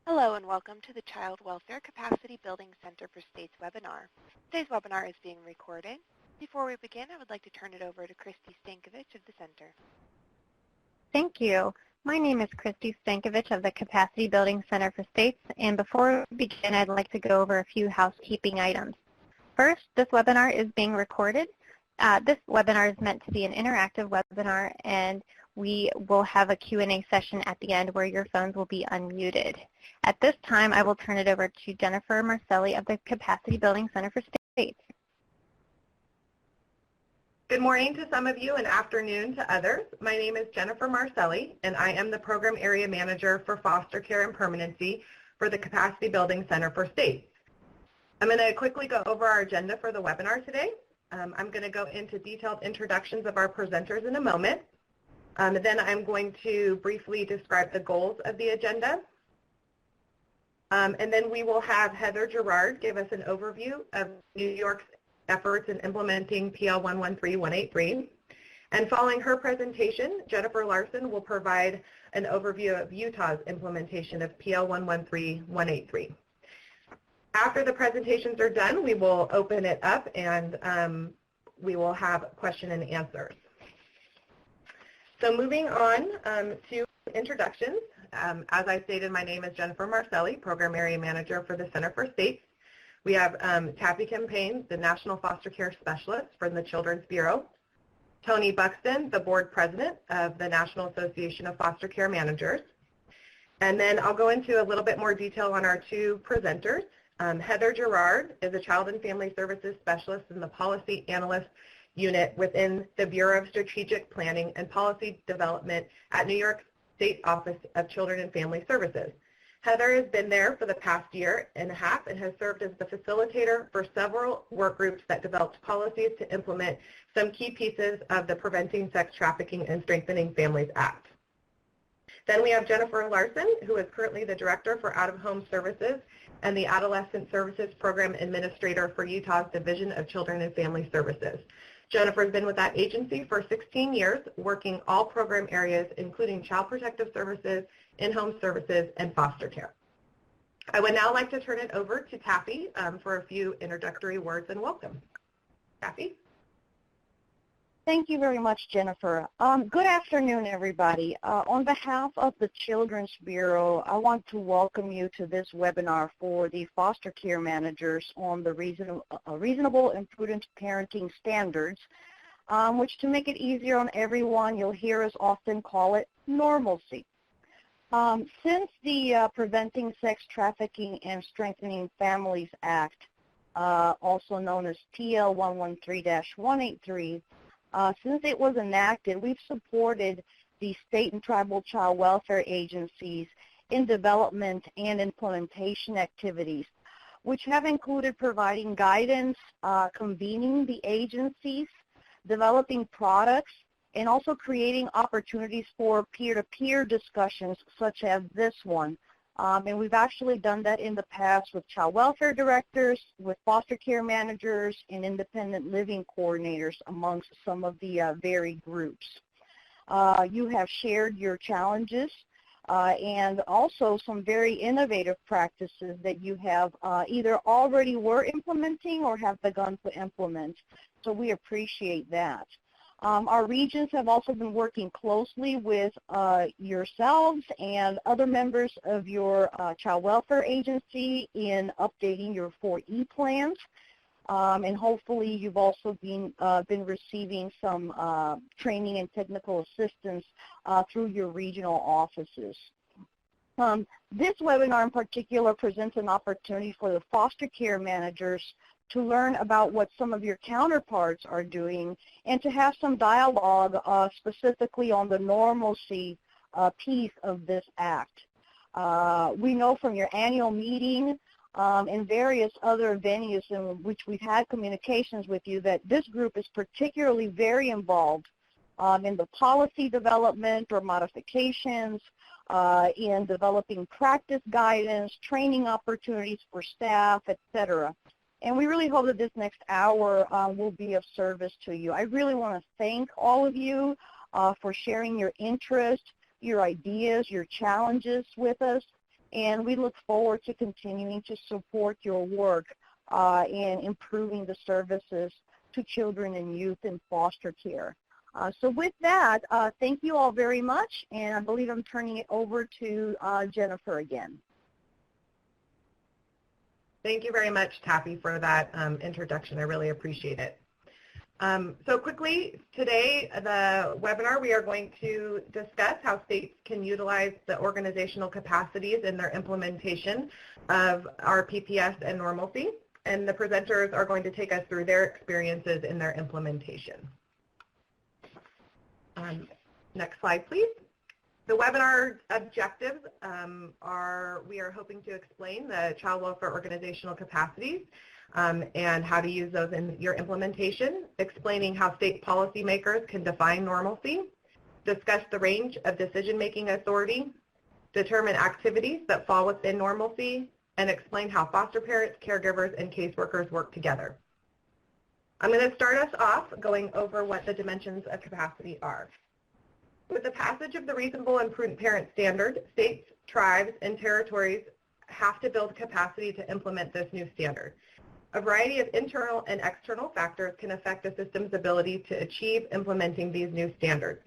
Hello and welcome to the Child Welfare Capacity Building Center for States webinar. Today's webinar is being recorded. Before we begin, I would like to turn it over to Christy Stankovich of the center. Thank you. My name is Christy Stankovich of the Capacity Building Center for States, and before we begin, I'd like to go over a few housekeeping items. First, this webinar is being recorded. This webinar is meant to be an interactive webinar, and we will have a Q&A session at the end where your phones will be unmuted. At this time, I will turn it over to Jennifer Marcelli of the Capacity Building Center for States. Good morning to some of you and afternoon to others. My name is Jennifer Marcelli, and I am the Program Area Manager for Foster Care and Permanency for the Capacity Building Center for States. I'm going to quickly go over our agenda for the webinar today. I'm going to go into detailed introductions of our presenters in a moment. Then I'm going to briefly describe the goals of the agenda. And then we will have Heather Gerard give us an overview of New York's efforts in implementing P.L.113-183. And following her presentation, Jennifer Larson will provide an overview of Utah's implementation of P.L.113-183. After the presentations are done, we will open it up and we will have question and answers. So moving on to introductions. As I stated, my name is Jennifer Marcelli, Program Area Manager for the Center for States. We have Taffy Campaigns, the National Foster Care Specialist from the Children's Bureau. Tony Buxton, the Board President of the National Association of Foster Care Managers. And then I'll go into a little bit more detail on our two presenters. Heather Gerard is a Child and Family Services Specialist in the Policy Analyst Unit within the Bureau of Strategic Planning and Policy Development at New York State Office of Children and Family Services. Heather has been there for the past year and a half and has served as the facilitator for several work groups that developed policies to implement some key pieces of the Preventing Sex Trafficking and Strengthening Families Act. Then we have Jennifer Larson, who is currently the Director for Out-of-Home Services and the Adolescent Services Program Administrator for Utah's Division of Children and Family Services. Jennifer has been with that agency for 16 years, working all program areas, including child protective services, in-home services, and foster care. I would now like to turn it over to Taffy for a few introductory words and welcome. Taffy? Thank you very much, Jennifer. Good afternoon, everybody. On behalf of the Children's Bureau, I want to welcome you to this webinar for the foster care managers on the reasonable and prudent parenting standards, which, to make it easier on everyone, you'll hear us often call it normalcy. Since the Preventing Sex Trafficking and Strengthening Families Act, also known as P.L.113-183, since it was enacted, we've supported the state and tribal child welfare agencies in development and implementation activities, which have included providing guidance, convening the agencies, developing products, and also creating opportunities for peer-to-peer discussions such as this one. And we've actually done that in the past with child welfare directors, with foster care managers, and independent living coordinators, amongst some of the varied groups. You have shared your challenges and also some very innovative practices that you have either already were implementing or have begun to implement. So we appreciate that. Our regions have also been working closely with yourselves and other members of your child welfare agency in updating your 4E plans. And hopefully you've also been receiving some training and technical assistance through your regional offices. This webinar in particular presents an opportunity for the foster care managers to learn about what some of your counterparts are doing and to have some dialogue specifically on the normalcy piece of this act. We know from your annual meeting and various other venues in which we've had communications with you that this group is particularly very involved in the policy development or modifications, in developing practice guidance, training opportunities for staff, etc. And we really hope that this next hour will be of service to you. I really want to thank all of you for sharing your interest, your ideas, your challenges with us. and we look forward to continuing to support your work in improving the services to children and youth in foster care. So with that, thank you all very much, and I believe I'm turning it over to Jennifer again. Thank you very much, Taffy, for that introduction. I really appreciate it. So quickly, today, the webinar, we are going to discuss how states can utilize the organizational capacities in their implementation of RPPS and normalcy, and the presenters are going to take us through their experiences in their implementation. Next slide, please. The webinar objectives are, we are hoping to explain the child welfare organizational capacities and how to use those in your implementation, explaining how state policymakers can define normalcy, discuss the range of decision-making authority, determine activities that fall within normalcy, and explain how foster parents, caregivers, and caseworkers work together. I'm going to start us off going over what the dimensions of capacity are. With the passage of the Reasonable and Prudent Parent Standard, states, tribes, and territories have to build capacity to implement this new standard. A variety of internal and external factors can affect a system's ability to achieve implementing these new standards.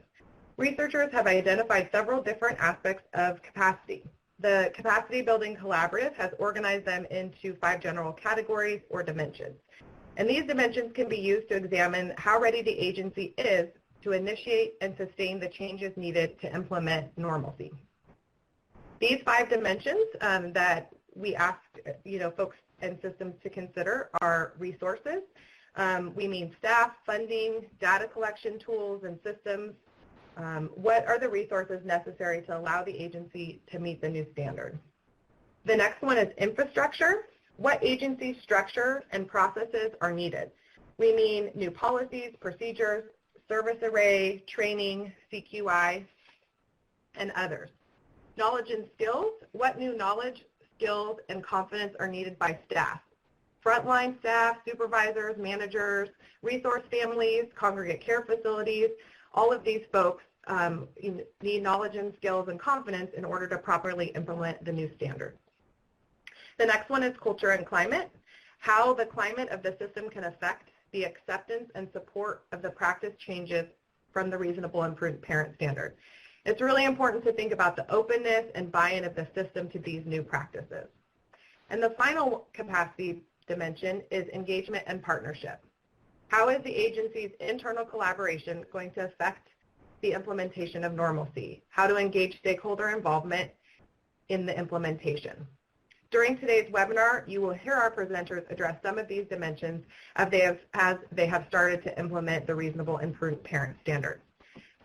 Researchers have identified several different aspects of capacity. The Capacity Building Collaborative has organized them into 5 general categories or dimensions. And these dimensions can be used to examine how ready the agency is to initiate and sustain the changes needed to implement normalcy. These 5 dimensions that we ask folks and systems to consider are resources. We mean staff, funding, data collection tools and systems. What are the resources necessary to allow the agency to meet the new standard? The next one is infrastructure. What agency structure and processes are needed? We mean new policies, procedures, service array, training, CQI, and others. Knowledge and skills. What new knowledge, skills, and confidence are needed by staff? Frontline staff, supervisors, managers, resource families, congregate care facilities, all of these folks need knowledge and skills and confidence in order to properly implement the new standard. The next one is culture and climate. How the climate of the system can affect the acceptance and support of the practice changes from the Reasonable and Prudent Parent Standard. It's really important to think about the openness and buy-in of the system to these new practices. And the final capacity dimension is engagement and partnership. How is the agency's internal collaboration going to affect the implementation of normalcy? How to engage stakeholder involvement in the implementation. During today's webinar, you will hear our presenters address some of these dimensions as they have started to implement the Reasonable and Prudent Parent Standard.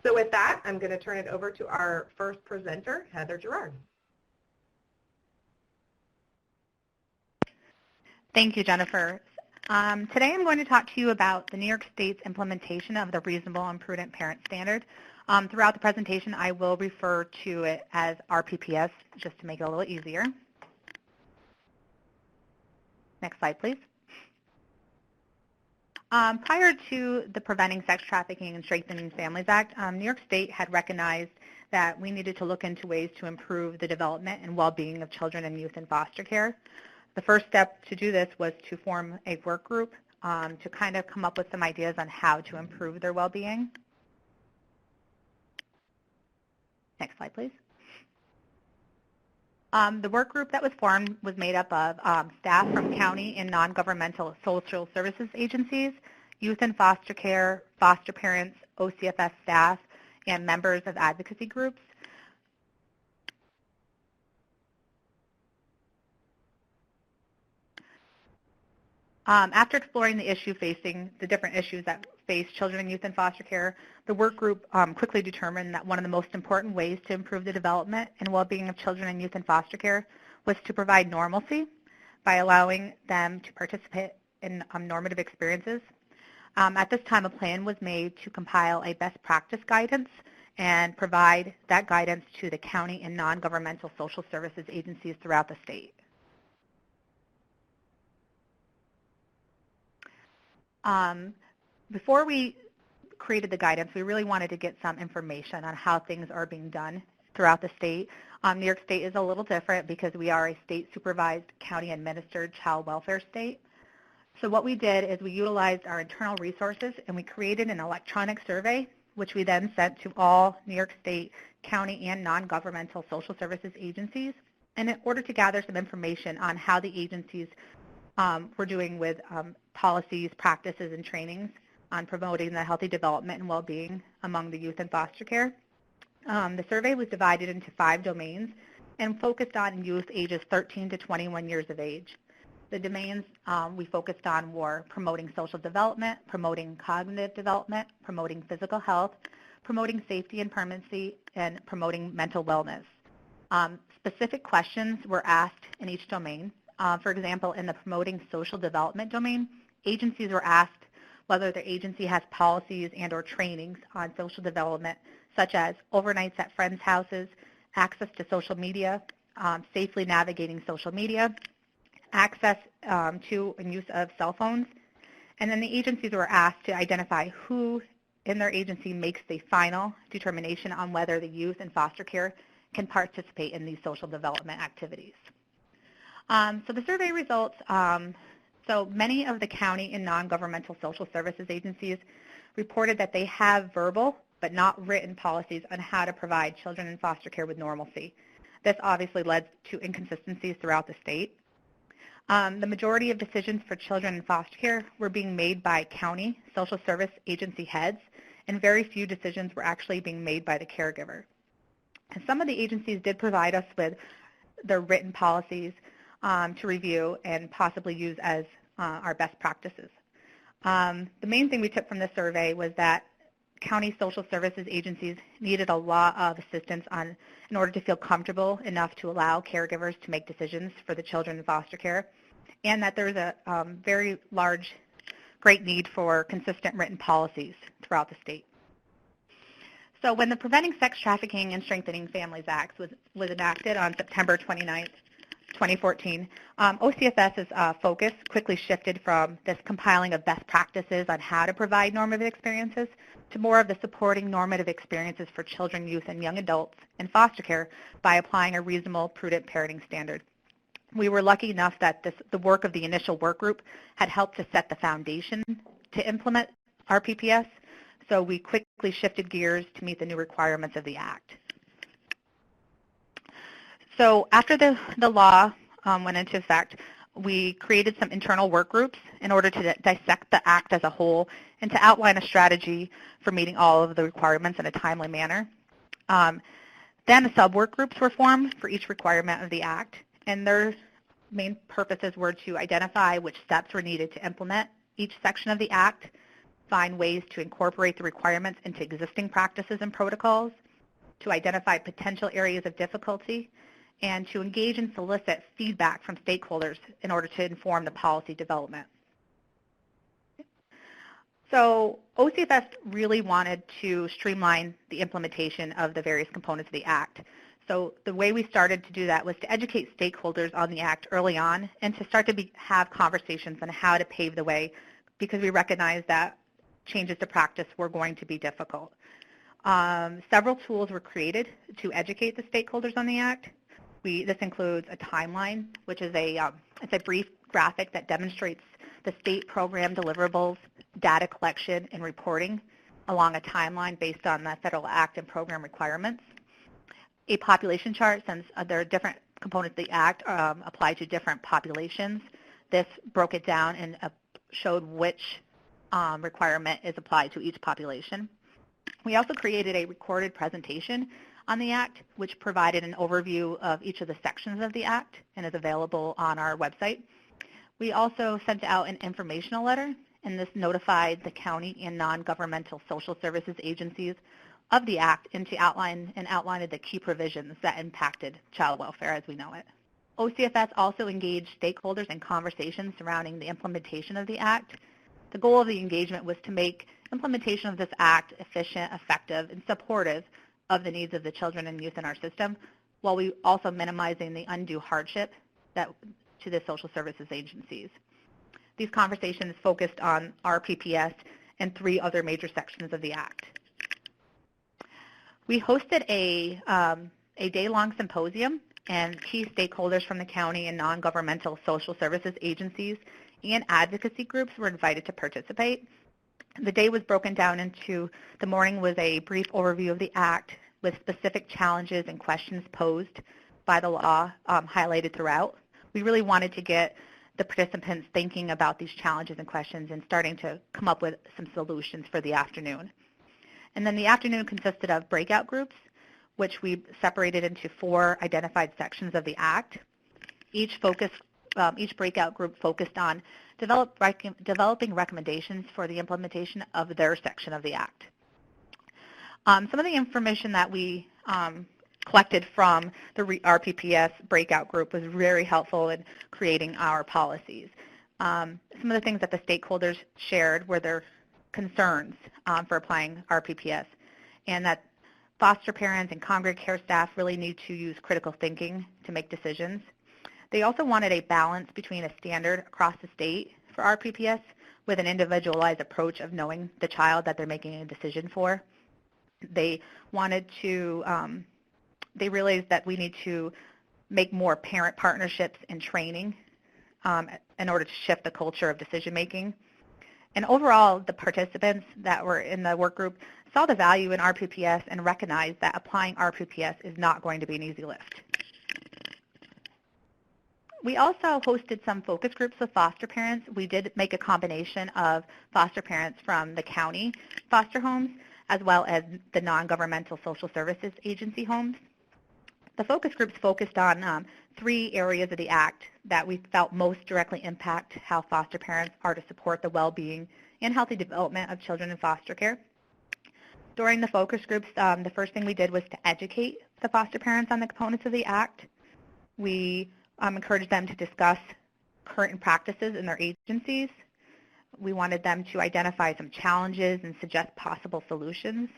So with that, I'm going to turn it over to our first presenter, Heather Gerard. Thank you, Jennifer. Today I'm going to talk to you about the New York State's implementation of the Reasonable and Prudent Parent Standard. Throughout the presentation, I will refer to it as RPPS just to make it a little easier. Next slide, please. Prior to the Preventing Sex Trafficking and Strengthening Families Act, New York State had recognized that we needed to look into ways to improve the development and well-being of children and youth in foster care. The first step to do this was to form a work group to kind of come up with some ideas on how to improve their well-being. Next slide, please. The work group that was formed was made up of staff from county and non-governmental social services agencies, youth in foster care, foster parents, OCFS staff, and members of advocacy groups. After exploring the different issues that face children and youth in foster care, the work group quickly determined that one of the most important ways to improve the development and well-being of children and youth in foster care was to provide normalcy by allowing them to participate in normative experiences. At this time, a plan was made to compile a best practice guidance and provide that guidance to the county and non-governmental social services agencies throughout the state. Before we created the guidance, we really wanted to get some information on how things are being done throughout the state. New York State is a little different because we are a state-supervised, county-administered child welfare state. So what we did is we utilized our internal resources and we created an electronic survey, which we then sent to all New York State, county, and non-governmental social services agencies, and in order to gather some information on how the agencies were doing with policies, practices, and trainings on promoting the healthy development and well-being among the youth in foster care. The survey was divided into 5 domains and focused on youth ages 13 to 21 years of age. The domains we focused on were promoting social development, promoting cognitive development, promoting physical health, promoting safety and permanency, and promoting mental wellness. Specific questions were asked in each domain. For example, in the promoting social development domain, agencies were asked whether their agency has policies and or trainings on social development, such as overnights at friends' houses, access to social media, safely navigating social media, access to and use of cell phones. And then the agencies were asked to identify who in their agency makes the final determination on whether the youth in foster care can participate in these social development activities. So the survey results, so many of the county and non-governmental social services agencies reported that they have verbal but not written policies on how to provide children in foster care with normalcy. This obviously led to inconsistencies throughout the state. The majority of decisions for children in foster care were being made by county social service agency heads, and very few decisions were actually being made by the caregiver. And some of the agencies did provide us with their written policies to review and possibly use as our best practices. The main thing we took from this survey was that county social services agencies needed a lot of assistance in order to feel comfortable enough to allow caregivers to make decisions for the children in foster care, and that there's a very large, great need for consistent written policies throughout the state. So when the Preventing Sex Trafficking and Strengthening Families Act was enacted on September 29th, 2014, OCSS's focus quickly shifted from this compiling of best practices on how to provide normative experiences to more of the supporting normative experiences for children, youth, and young adults in foster care by applying a reasonable, prudent parenting standard. We were lucky enough that the work of the initial work group had helped to set the foundation to implement RPPS, so we quickly shifted gears to meet the new requirements of the Act. So after the law went into effect, we created some internal work groups in order to dissect the Act as a whole and to outline a strategy for meeting all of the requirements in a timely manner. Then sub-work groups were formed for each requirement of the Act, and their main purposes were to identify which steps were needed to implement each section of the Act, find ways to incorporate the requirements into existing practices and protocols, to identify potential areas of difficulty, and to engage and solicit feedback from stakeholders in order to inform the policy development. So OCSS really wanted to streamline the implementation of the various components of the Act. So the way we started to do that was to educate stakeholders on the Act early on and to start to have conversations on how to pave the way, because we recognized that changes to practice were going to be difficult. Several tools were created to educate the stakeholders on the Act. This includes a timeline, which is it's a brief graphic that demonstrates the state program deliverables, data collection, and reporting along a timeline based on the federal Act and program requirements. A population chart, since there are different components of the Act apply to different populations. This broke it down and showed which requirement is applied to each population. We also created a recorded presentation on the Act, which provided an overview of each of the sections of the Act and is available on our website. We also sent out an informational letter, and this notified the county and non-governmental social services agencies of the Act and outlined the key provisions that impacted child welfare as we know it. OCSS also engaged stakeholders in conversations surrounding the implementation of the Act. The goal of the engagement was to make implementation of this Act efficient, effective, and supportive of the needs of the children and youth in our system, while we also minimizing the undue hardship to the social services agencies. These conversations focused on RPPS and 3 other major sections of the Act. We hosted a a day-long symposium, and key stakeholders from the county and non-governmental social services agencies and advocacy groups were invited to participate. The day was broken down into, the morning was a brief overview of the Act with specific challenges and questions posed by the law highlighted throughout. We really wanted to get the participants thinking about these challenges and questions and starting to come up with some solutions for the afternoon. And then the afternoon consisted of breakout groups, which we separated into 4 identified sections of the Act. Each breakout group focused on developing recommendations for the implementation of their section of the Act. Some of the information that we collected from the RPPS breakout group was very helpful in creating our policies. Some of the things that the stakeholders shared were their concerns for applying RPPS, and that foster parents and congregate care staff really need to use critical thinking to make decisions. They also wanted a balance between a standard across the state for RPPS with an individualized approach of knowing the child that they're making a decision for. They wanted to, they realized that we need to make more parent partnerships and training in order to shift the culture of decision making. And overall, the participants that were in the work group saw the value in RPPS and recognized that applying RPPS is not going to be an easy lift. We also hosted some focus groups with foster parents. We did make a combination of foster parents from the county foster homes as well as the non-governmental social services agency homes. The focus groups focused on 3 areas of the Act that we felt most directly impact how foster parents are to support the well-being and healthy development of children in foster care. During the focus groups, the first thing we did was to educate the foster parents on the components of the Act. We encouraged them to discuss current practices in their agencies. We wanted them to identify some challenges and suggest possible solutions.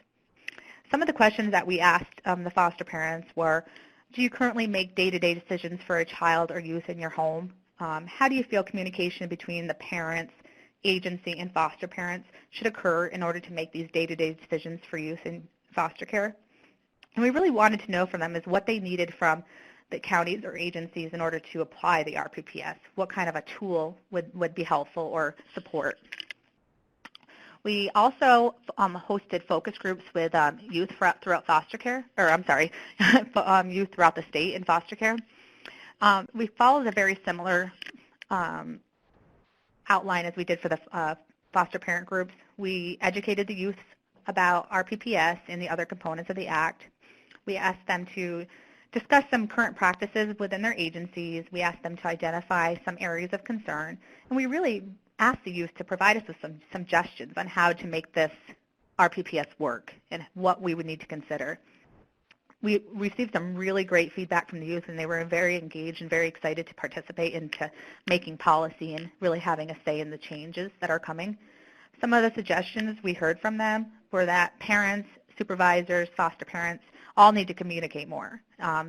Some of the questions that we asked the foster parents were, do you currently make day-to-day decisions for a child or youth in your home? How do you feel communication between the parents, agency, and foster parents should occur in order to make these day-to-day decisions for youth in foster care? And we really wanted to know from them is what they needed from the counties or agencies in order to apply the RPPS. What kind of a tool would be helpful or support? We also hosted focus groups with youth throughout foster care, or I'm sorry, youth throughout the state in foster care. We followed a very similar outline as we did for the foster parent groups. We educated the youth about RPPS and the other components of the Act. We asked them to discuss some current practices within their agencies. We asked them to identify some areas of concern, and we really asked the youth to provide us with some suggestions on how to make this RPPS work and what we would need to consider. We received some really great feedback from the youth, and they were very engaged and very excited to participate into making policy and really having a say in the changes that are coming. Some of the suggestions we heard from them were that parents, supervisors, foster parents all need to communicate more.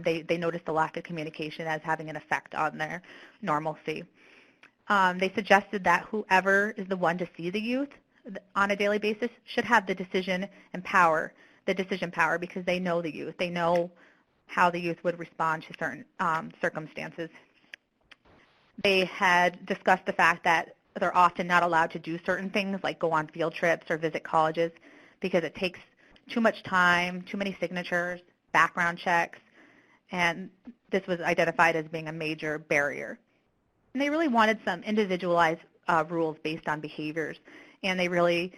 They noticed the lack of communication as having an effect on their normalcy. They suggested that whoever is the one to see the youth on a daily basis should have the decision power because they know the youth. They know how the youth would respond to certain circumstances. They had discussed the fact that they're often not allowed to do certain things like go on field trips or visit colleges because it takes too much time, too many signatures, background checks, and this was identified as being a major barrier. And they really wanted some individualized rules based on behaviors, and they really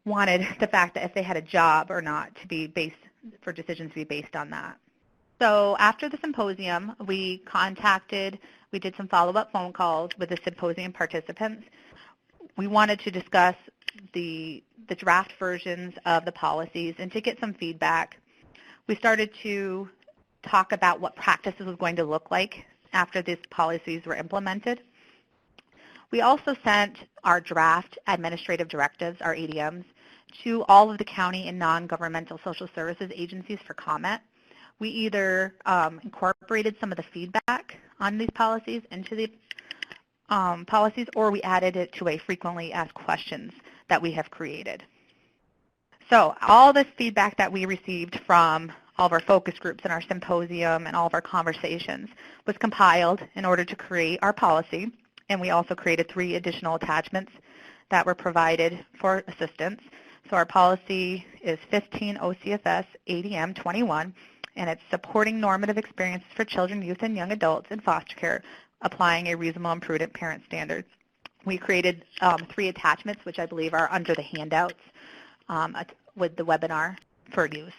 wanted the fact that if they had a job or not to be based, for decisions to be based on that. So after the symposium, we did some follow-up phone calls with the symposium participants. We wanted to discuss the draft versions of the policies and to get some feedback. We started to talk about what practices was going to look like after these policies were implemented. We also sent our draft administrative directives, our ADMs, to all of the county and non-governmental social services agencies for comment. We either incorporated some of the feedback on these policies into the policies, or we added it to a frequently asked questions that we have created. So all this feedback that we received from all of our focus groups and our symposium and all of our conversations was compiled in order to create our policy. And we also created 3 additional attachments that were provided for assistance. So our policy is 15 OCFS ADM 21, and it's supporting normative experiences for children, youth, and young adults in foster care, applying a reasonable and prudent parent standards. We created 3 attachments, which I believe are under the handouts with the webinar for use.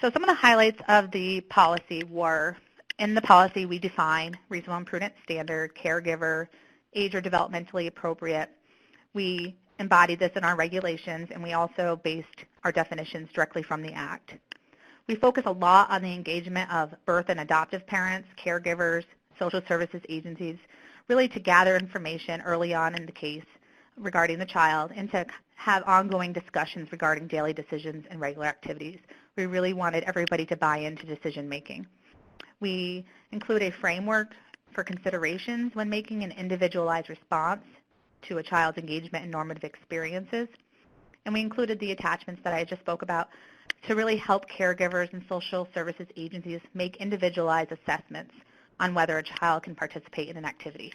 So some of the highlights of the policy were, in the policy we define reasonable and prudent standard, caregiver, age or developmentally appropriate. We embodied this in our regulations, and we also based our definitions directly from the Act. We focus a lot on the engagement of birth and adoptive parents, caregivers, social services agencies, really to gather information early on in the case regarding the child and to have ongoing discussions regarding daily decisions and regular activities. We really wanted everybody to buy into decision making. We include a framework for considerations when making an individualized response to a child's engagement in normative experiences. And we included the attachments that I just spoke about to really help caregivers and social services agencies make individualized assessments on whether a child can participate in an activity.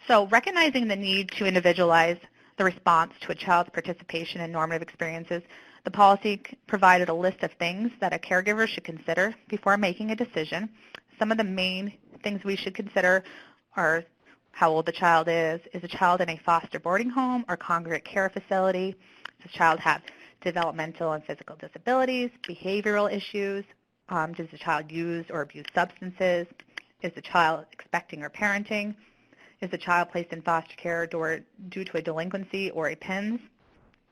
So recognizing the need to individualize the response to a child's participation in normative experiences, the policy provided a list of things that a caregiver should consider before making a decision. Some of the main things we should consider are how old the child is the child in a foster boarding home or congregate care facility, does the child have developmental and physical disabilities, behavioral issues, does the child use or abuse substances, is the child expecting or parenting, is the child placed in foster care due to a delinquency or a PINS,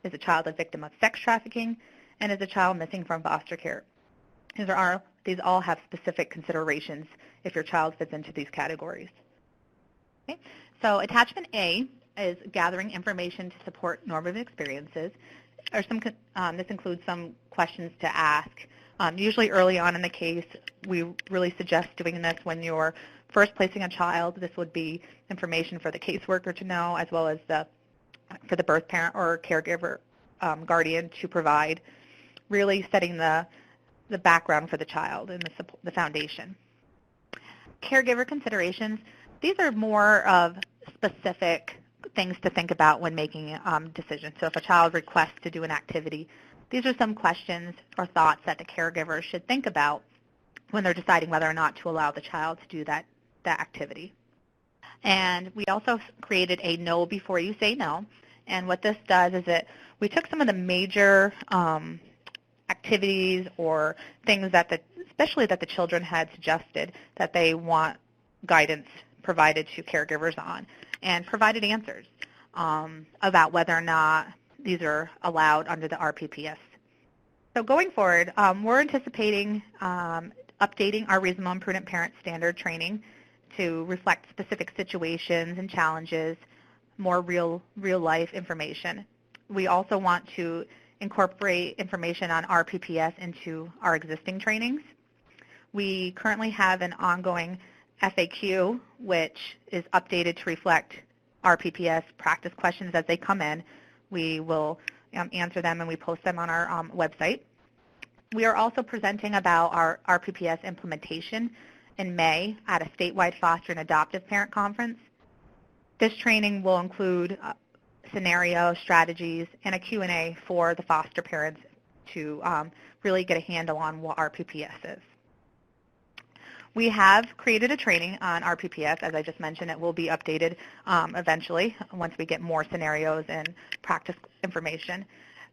is the child a victim of sex trafficking, and is the child missing from foster care. These all have specific considerations if your child fits into these categories. Okay. So attachment A is gathering information to support normative experiences. This includes some questions to ask. Usually early on in the case, we really suggest doing this when you're first placing a child. This would be information for the caseworker to know, as well as for the birth parent or caregiver guardian to provide, really setting the background for the child and the foundation. Caregiver considerations, these are more of specific things to think about when making decisions. So if a child requests to do an activity, these are some questions or thoughts that the caregiver should think about when they're deciding whether or not to allow the child to do that activity. And we also created a know before you say no. And what this does is we took some of the major activities or things especially that the children had suggested that they want guidance provided to caregivers on, and provided answers about whether or not these are allowed under the RPPS. So going forward, we're anticipating updating our reasonable and prudent parent standard training to reflect specific situations and challenges, more real-life information. We also want to incorporate information on RPPS into our existing trainings. We currently have an ongoing FAQ, which is updated to reflect RPPS practice questions as they come in. We will answer them and we post them on our website. We are also presenting about our RPPS implementation in May at a statewide foster and adoptive parent conference. This training will include scenario strategies and a Q&A for the foster parents to really get a handle on what RPPS is. We have created a training on RPPS. As I just mentioned, it will be updated eventually once we get more scenarios and practice information.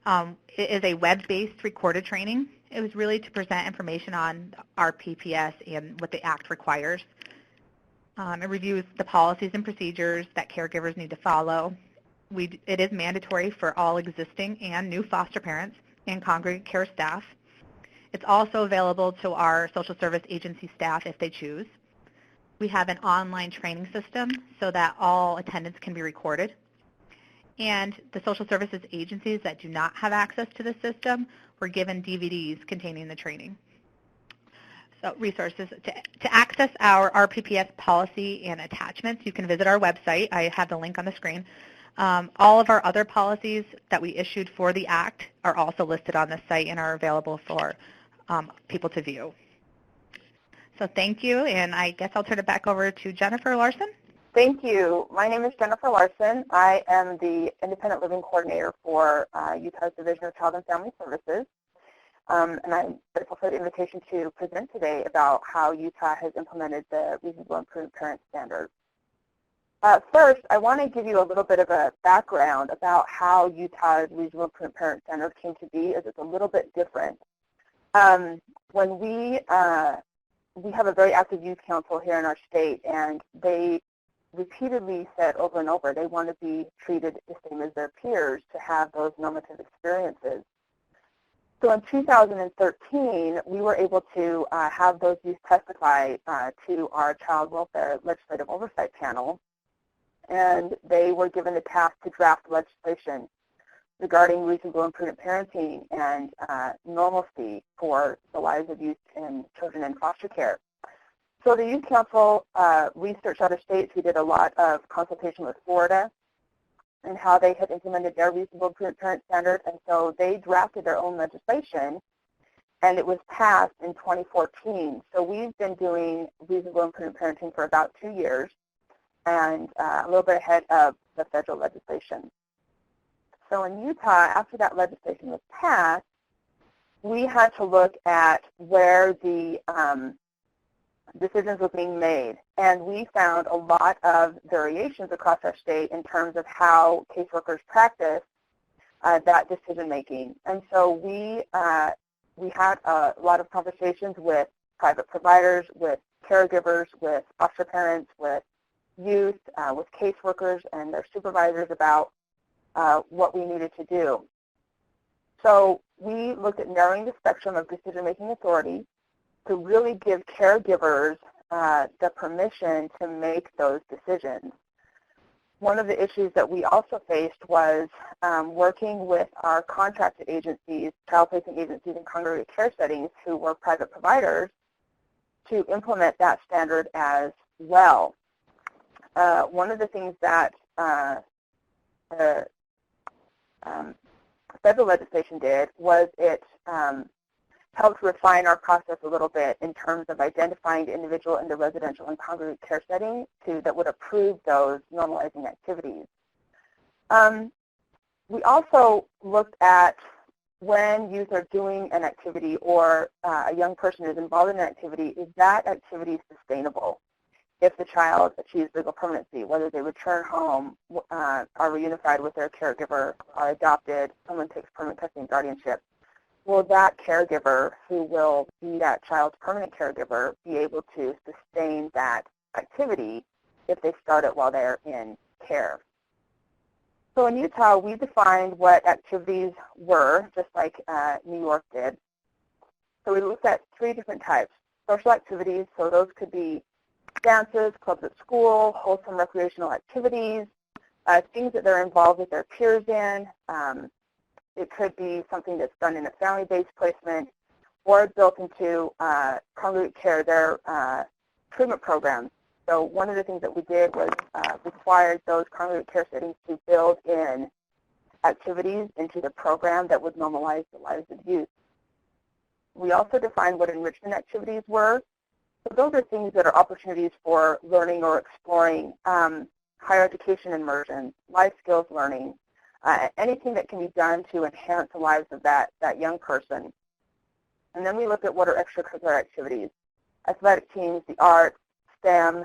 It is a web-based recorded training. It was really to present information on RPPS and what the Act requires. It reviews the policies and procedures that caregivers need to follow. It is mandatory for all existing and new foster parents and congregate care staff. It's also available to our social service agency staff if they choose. We have an online training system so that all attendance can be recorded. And the social services agencies that do not have access to the system were given DVDs containing the training. So resources. To access our RPPS policy and attachments, you can visit our website. I have the link on the screen. All of our other policies that we issued for the Act are also listed on the site and are available for people to view. So thank you, and I guess I'll turn it back over to Jennifer Larson. Thank you. My name is Jennifer Larson. I am the Independent Living Coordinator for Utah's Division of Child and Family Services. And I'm grateful for the invitation to present today about how Utah has implemented the Reasonable and Prudent Parent Standard. First, I want to give you a little bit of a background about how Utah's Reasonable and Prudent Parent Standard came to be, as it's a little bit different. When we have a very active youth council here in our state, and they repeatedly said over and over they want to be treated the same as their peers to have those normative experiences. So in 2013, we were able to have those youth testify to our Child Welfare Legislative Oversight Panel, and they were given the task to draft legislation regarding reasonable and prudent parenting and normalcy for the lives of youth and children in foster care. So the Youth Council researched other states. We did a lot of consultation with Florida and how they had implemented their reasonable and prudent parent standard, and so they drafted their own legislation, and it was passed in 2014. So we've been doing reasonable and prudent parenting for about 2 years, and a little bit ahead of the federal legislation. So in Utah, after that legislation was passed, we had to look at where the decisions were being made, and we found a lot of variations across our state in terms of how caseworkers practice that decision making. And so we had a lot of conversations with private providers, with caregivers, with foster parents, with youth, with caseworkers and their supervisors about what we needed to do. So we looked at narrowing the spectrum of decision-making authority to really give caregivers the permission to make those decisions. One of the issues that we also faced was working with our contracted agencies, child-placing agencies and congregate care settings who were private providers to implement that standard as well. One of the things that federal legislation did was it helped refine our process a little bit in terms of identifying the individual in the residential and congregate care setting that would approve those normalizing activities. We also looked at when youth are doing an activity or a young person is involved in an activity, is that activity sustainable? If the child achieves legal permanency, whether they return home, are reunified with their caregiver, are adopted, someone takes permanent custody and guardianship, will that caregiver who will be that child's permanent caregiver be able to sustain that activity if they start it while they're in care? So in Utah, we defined what activities were, just like New York did. So we looked at 3 different types. Social activities, so those could be dances, clubs at school, wholesome recreational activities, things that they're involved with their peers in. It could be something that's done in a family-based placement or built into congregate care, their treatment programs. So one of the things that we did was required those congregate care settings to build in activities into the program that would normalize the lives of youth. We also defined what enrichment activities were. So those are things that are opportunities for learning or exploring higher education immersion, life skills learning, anything that can be done to enhance the lives of that young person. And then we look at what are extracurricular activities, athletic teams, the arts, STEM.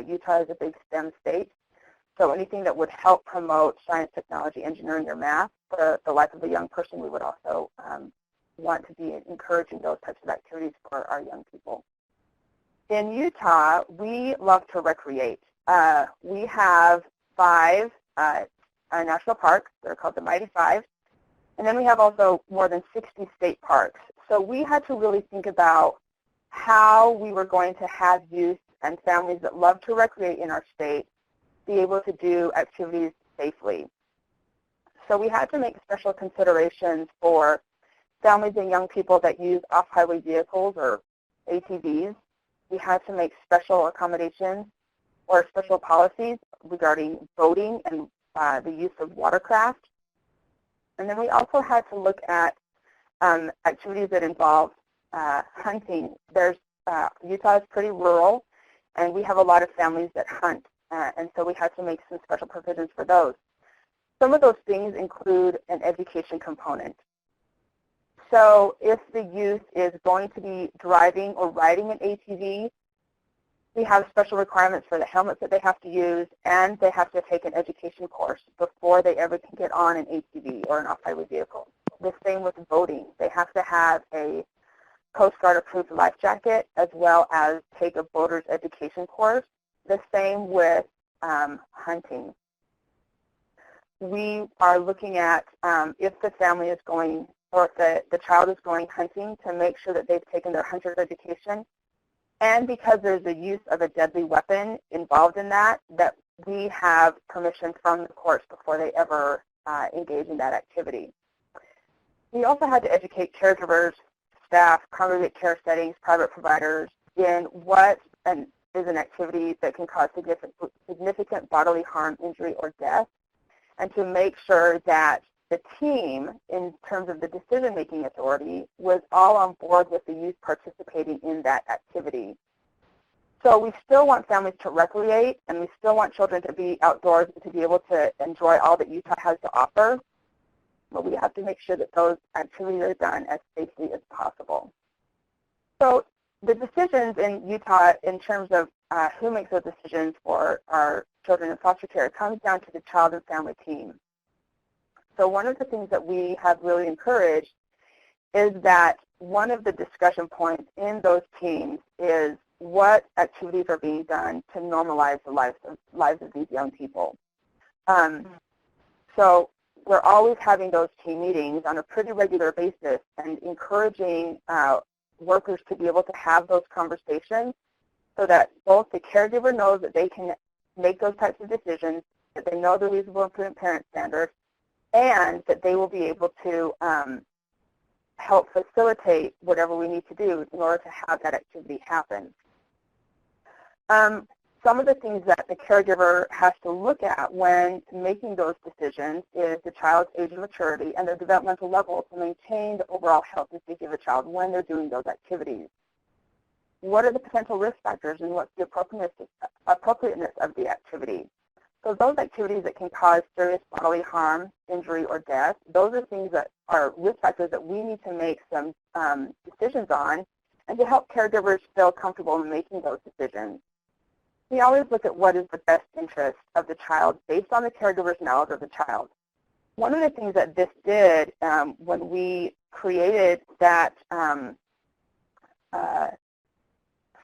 Utah is a big STEM state. So anything that would help promote science, technology, engineering, or math for the life of a young person, we would also want to be encouraging those types of activities for our young people. In Utah, we love to recreate. We have 5 national parks. They're called the Mighty 5. And then we have also more than 60 state parks. So we had to really think about how we were going to have youth and families that love to recreate in our state be able to do activities safely. So we had to make special considerations for families and young people that use off-highway vehicles or ATVs. We had to make special accommodations or special policies regarding boating and the use of watercraft. And then we also had to look at activities that involve hunting, Utah is pretty rural, and we have a lot of families that hunt, and so we had to make some special provisions for those. Some of those things include an education component. So if the youth is going to be driving or riding an ATV, we have special requirements for the helmets that they have to use, and they have to take an education course before they ever can get on an ATV or an off-highway vehicle. The same with boating. They have to have a Coast Guard approved life jacket as well as take a boater's education course. The same with hunting. We are looking at if the family is going or if the child is going hunting, to make sure that they've taken their hunter's education. And because there's a use of a deadly weapon involved in that we have permission from the courts before they ever engage in that activity. We also had to educate caregivers, staff, congregate care settings, private providers in what is an activity that can cause significant bodily harm, injury, or death, and to make sure that the team, in terms of the decision-making authority, was all on board with the youth participating in that activity. So we still want families to recreate, and we still want children to be outdoors and to be able to enjoy all that Utah has to offer, but we have to make sure that those activities are done as safely as possible. So the decisions in Utah in terms of who makes those decisions for our children in foster care comes down to the child and family team. So one of the things that we have really encouraged is that one of the discussion points in those teams is what activities are being done to normalize the lives of these young people. So we're always having those team meetings on a pretty regular basis and encouraging workers to be able to have those conversations so that both the caregiver knows that they can make those types of decisions, that they know the reasonable and prudent parent standards, and that they will be able to help facilitate whatever we need to do in order to have that activity happen. Some of the things that the caregiver has to look at when making those decisions is the child's age and maturity and their developmental level to maintain the overall health and safety of the child when they're doing those activities. What are the potential risk factors and what's the appropriateness of the activity? So those activities that can cause serious bodily harm, injury, or death, those are things that are risk factors that we need to make some decisions on and to help caregivers feel comfortable in making those decisions. We always look at what is the best interest of the child based on the caregiver's knowledge of the child. One of the things that this did when we created that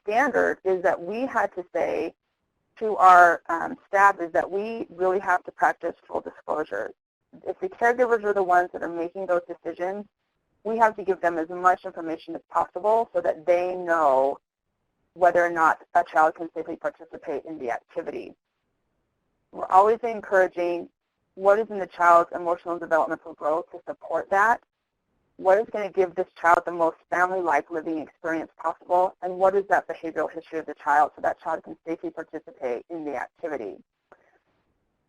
standard is that we had to say to our staff is that we really have to practice full disclosure. If the caregivers are the ones that are making those decisions, we have to give them as much information as possible so that they know whether or not a child can safely participate in the activity. We're always encouraging what is in the child's emotional and developmental growth to support that, what is going to give this child the most family-like living experience possible, and what is that behavioral history of the child so that child can safely participate in the activity.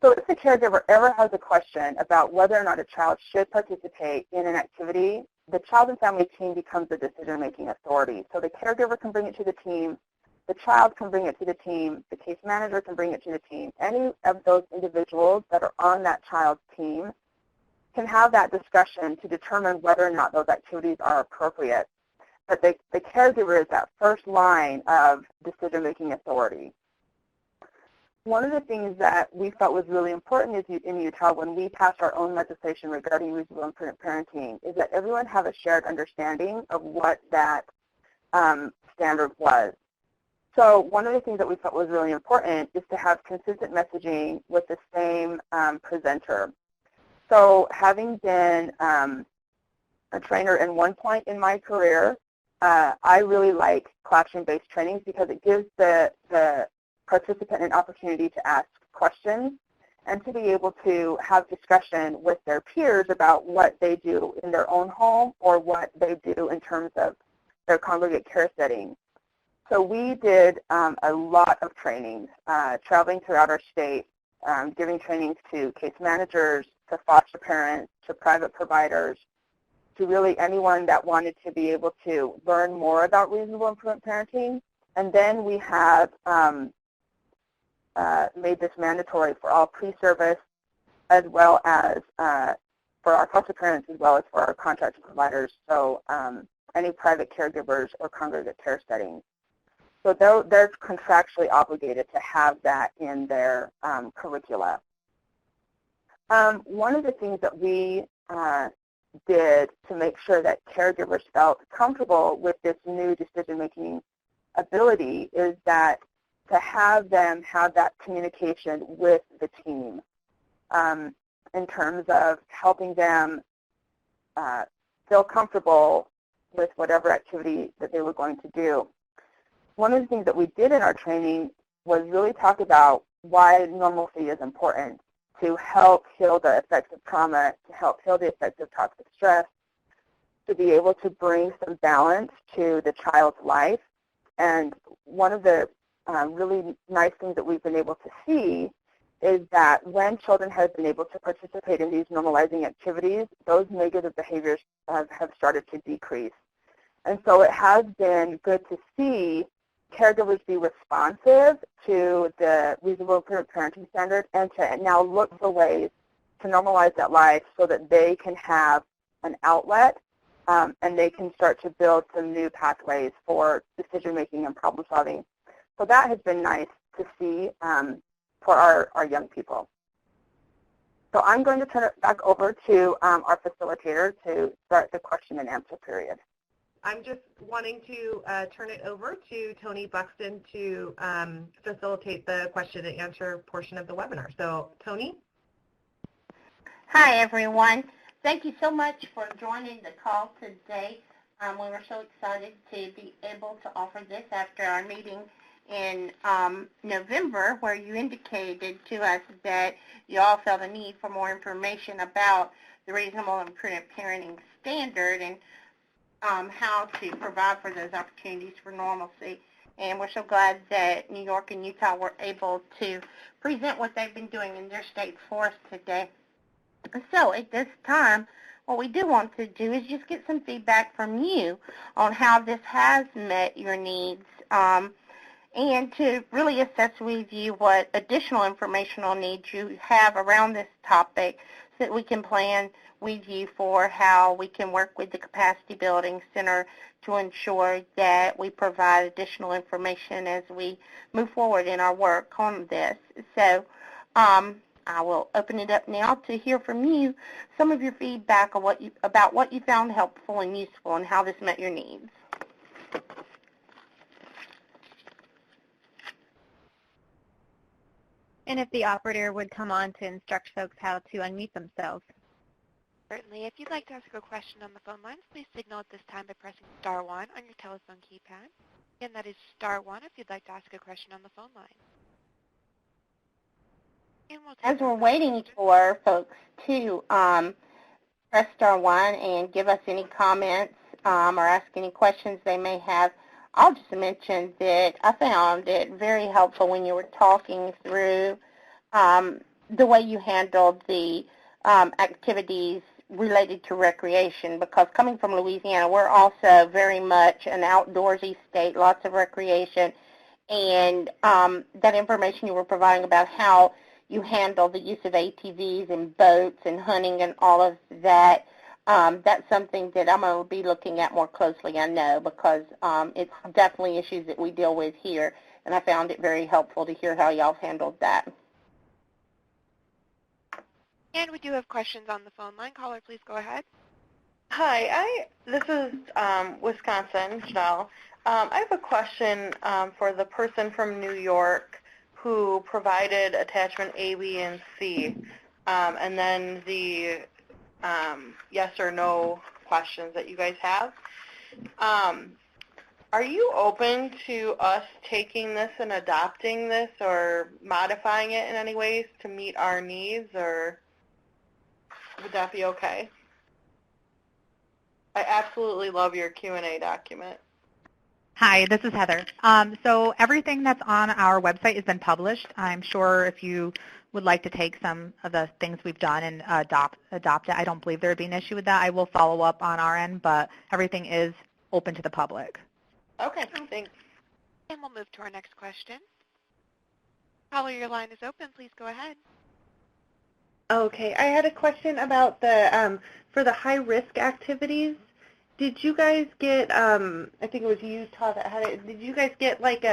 So if the caregiver ever has a question about whether or not a child should participate in an activity, the child and family team becomes the decision-making authority. So the caregiver can bring it to the team, the child can bring it to the team, the case manager can bring it to the team. Any of those individuals that are on that child's team can have that discussion to determine whether or not those activities are appropriate. But the caregiver is that first line of decision-making authority. One of the things that we felt was really important is in Utah when we passed our own legislation regarding reasonable and prudent parenting is that everyone have a shared understanding of what that standard was. So one of the things that we felt was really important is to have consistent messaging with the same presenter. So having been a trainer in one point in my career, I really like classroom-based trainings because it gives the participant an opportunity to ask questions and to be able to have discussion with their peers about what they do in their own home or what they do in terms of their congregate care setting. So we did a lot of trainings, traveling throughout our state, giving trainings to case managers, to foster parents, to private providers, to really anyone that wanted to be able to learn more about reasonable and prudent parenting. And then we have made this mandatory for all pre-service as well as for our foster parents as well as for our contracted providers, so any private caregivers or congregate care settings. So they're contractually obligated to have that in their curricula. One of the things that we did to make sure that caregivers felt comfortable with this new decision-making ability is that to have them have that communication with the team in terms of helping them feel comfortable with whatever activity that they were going to do. One of the things that we did in our training was really talk about why normalcy is important to help heal the effects of trauma, to help heal the effects of toxic stress, to be able to bring some balance to the child's life. And one of the really nice things that we've been able to see is that when children have been able to participate in these normalizing activities, those negative behaviors have started to decrease. And so it has been good to see caregivers be responsive to the reasonable and prudent parenting standard and to now look for ways to normalize that life so that they can have an outlet and they can start to build some new pathways for decision-making and problem-solving. So that has been nice to see for our young people. So I'm going to turn it back over to our facilitator to start the question and answer period. I'm just wanting to turn it over to Tony Buxton to facilitate the question and answer portion of the webinar. So, Tony? Hi, everyone. Thank you so much for joining the call today. We were so excited to be able to offer this after our meeting in November, where you indicated to us that you all felt a need for more information about the reasonable and prudent parenting standard and how to provide for those opportunities for normalcy. And we're so glad that New York and Utah were able to present what they've been doing in their state for us today. So at this time, what we do want to do is just get some feedback from you on how this has met your needs and to really assess with you what additional informational needs you have around this topic so that we can plan with you for how we can work with the Capacity Building Center to ensure that we provide additional information as we move forward in our work on this. So I will open it up now to hear from you some of your feedback on about what you found helpful and useful and how this met your needs. And if the operator would come on to instruct folks how to unmute themselves. Certainly. If you'd like to ask a question on the phone lines, please signal at this time by pressing star 1 on your telephone keypad. Again, that is star 1 if you'd like to ask a question on the phone line. And we'll take As we're waiting for folks to press star 1 and give us any comments or ask any questions they may have, I'll just mention that I found it very helpful when you were talking through the way you handled the activities related to recreation, because coming from Louisiana, we're also very much an outdoorsy state, lots of recreation, and that information you were providing about how you handle the use of ATVs and boats and hunting and all of that, that's something that I'm going to be looking at more closely, I know, because it's definitely issues that we deal with here, and I found it very helpful to hear how y'all handled that. And we do have questions on the phone line. Caller, please go ahead. Hi, this is Wisconsin, Janelle. I have a question for the person from New York who provided attachment A, B, and C, and then the yes or no questions that you guys have. Are you open to us taking this and adopting this or modifying it in any ways to meet our needs, or would that be okay? I absolutely love your Q&A document. Hi, this is Heather. So everything that's on our website has been published. I'm sure if you would like to take some of the things we've done and adopt it, I don't believe there would be an issue with that. I will follow up on our end, but everything is open to the public. Okay, thanks. And we'll move to our next question. Caller, your line is open. Please go ahead. Okay, I had a question about the for the high-risk activities. Did you guys get, I think it was Utah that had it, did you guys get like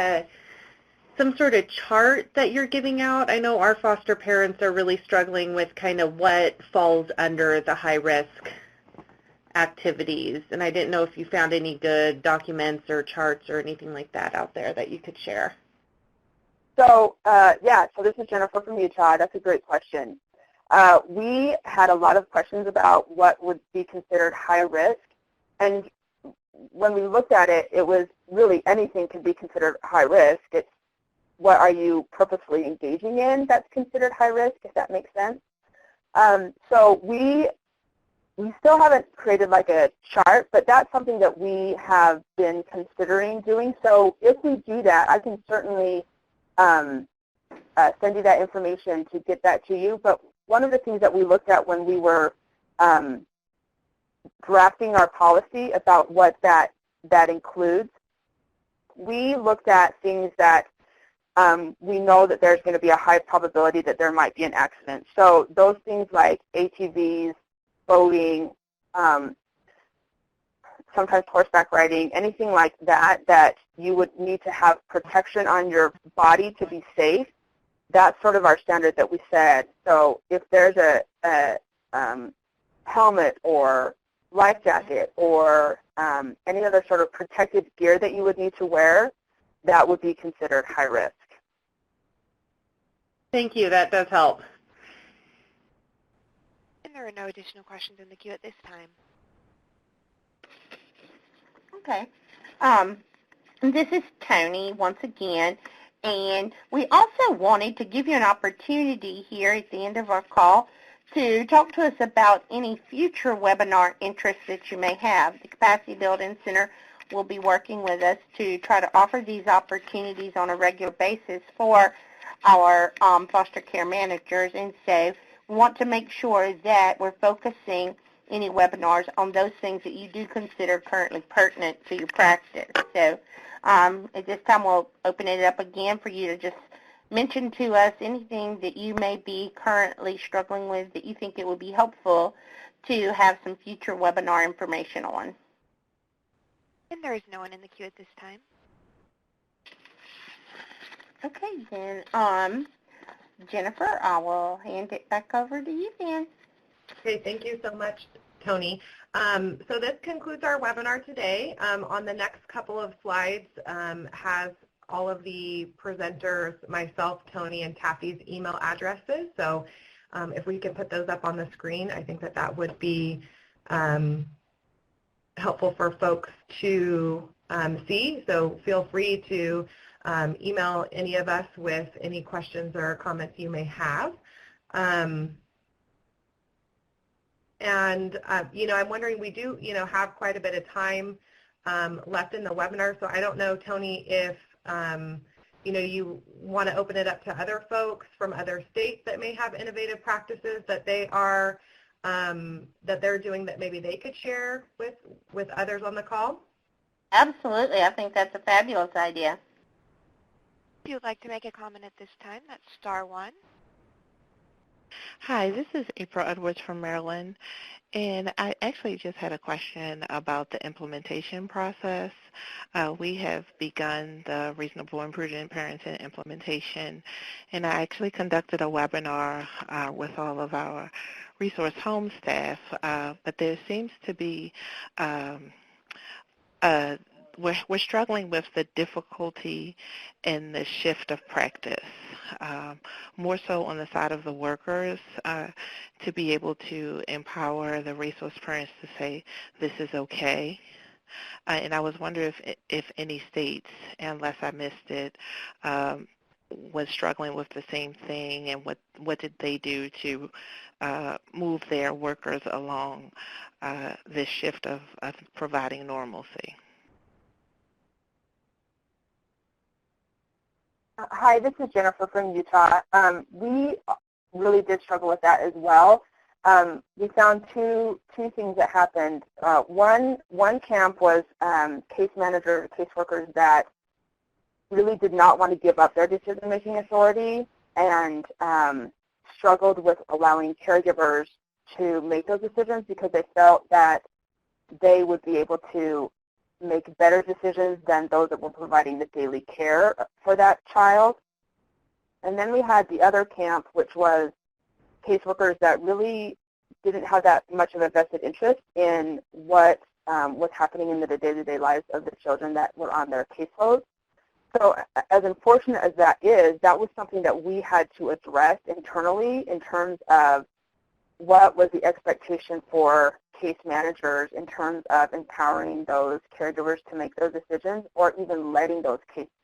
some sort of chart that you're giving out? I know our foster parents are really struggling with kind of what falls under the high-risk activities, and I didn't know if you found any good documents or charts or anything like that out there that you could share. So, so this is Jennifer from Utah. That's a great question. We had a lot of questions about what would be considered high risk. And when we looked at it, it was really anything could be considered high risk. It's what are you purposely engaging in that's considered high risk, if that makes sense. So we still haven't created like a chart, but that's something that we have been considering doing. So if we do that, I can certainly send you that information to get that to you. But one of the things that we looked at when we were drafting our policy about what that includes, we looked at things that we know that there's going to be a high probability that there might be an accident. So those things like ATVs, boating, sometimes horseback riding, anything like that that you would need to have protection on your body to be safe, that's sort of our standard that we said. So if there's a helmet or life jacket or any other sort of protective gear that you would need to wear, that would be considered high risk. Thank you. That does help. And there are no additional questions in the queue at this time. Okay. This is Tony once again, and we also wanted to give you an opportunity here at the end of our call to talk to us about any future webinar interests that you may have. The Capacity Building Center will be working with us to try to offer these opportunities on a regular basis for our foster care managers, and so we want to make sure that we're focusing any webinars on those things that you do consider currently pertinent to your practice. So at this time we'll open it up again for you to just mention to us anything that you may be currently struggling with that you think it would be helpful to have some future webinar information on. And there is no one in the queue at this time. Okay, then, Jennifer, I will hand it back over to you then. Okay, thank you so much, Tony. So this concludes our webinar today. On the next couple of slides has all of the presenters, myself, Tony, and Taffy's email addresses. So if we can put those up on the screen, I think that that would be helpful for folks to see. So feel free to email any of us with any questions or comments you may have. I'm wondering, we do, have quite a bit of time left in the webinar, so I don't know, Tony, if, you want to open it up to other folks from other states that may have innovative practices that they are, that they're doing that maybe they could share with others on the call? Absolutely. I think that's a fabulous idea. If you would like to make a comment at this time, that's star one. Hi, this is April Edwards from Maryland, and I actually just had a question about the implementation process. We have begun the Reasonable and Prudent Parenting implementation, and I actually conducted a webinar with all of our resource home staff, but there seems to be we're struggling with the difficulty in the shift of practice, more so on the side of the workers, to be able to empower the resource parents to say, this is okay. And I was wondering if any states, unless I missed it, was struggling with the same thing, and what did they do to move their workers along this shift of providing normalcy? Hi, this is Jennifer from Utah. We really did struggle with that as well. We found two things that happened. One camp was case managers, caseworkers that really did not want to give up their decision-making authority and struggled with allowing caregivers to make those decisions because they felt that they would be able to make better decisions than those that were providing the daily care for that child. And then we had the other camp, which was caseworkers that really didn't have that much of a vested interest in what was happening in the day-to-day lives of the children that were on their caseloads. So as unfortunate as that is, that was something that we had to address internally in terms of what was the expectation for case managers in terms of empowering those caregivers to make those decisions or even letting those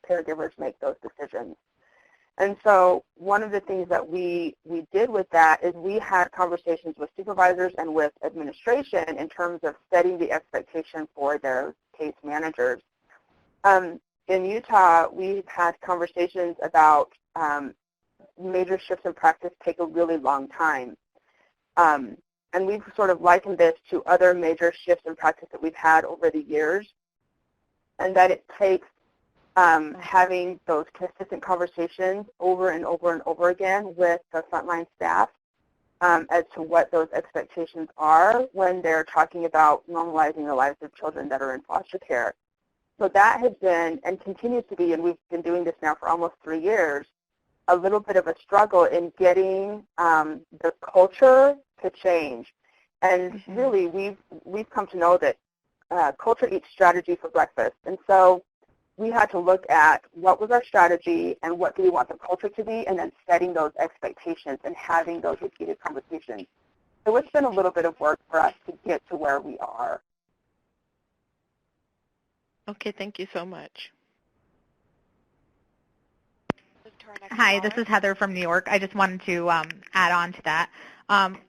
caregivers make those decisions. And so one of the things that we did with that is we had conversations with supervisors and with administration in terms of setting the expectation for their case managers. In Utah, we've had conversations about major shifts in practice take a really long time. And we've sort of likened this to other major shifts in practice that we've had over the years, and that it takes having those consistent conversations over and over and over again with the frontline staff as to what those expectations are when they're talking about normalizing the lives of children that are in foster care. So that has been and continues to be, and we've been doing this now for almost 3 years, a little bit of a struggle in getting the culture to change. And really, we've come to know that culture eats strategy for breakfast. And so we had to look at what was our strategy and what do we want the culture to be, and then setting those expectations and having those repeated conversations. So it's been a little bit of work for us to get to where we are. Okay, thank you so much. Hi, this is Heather from New York. I just wanted to add on to that.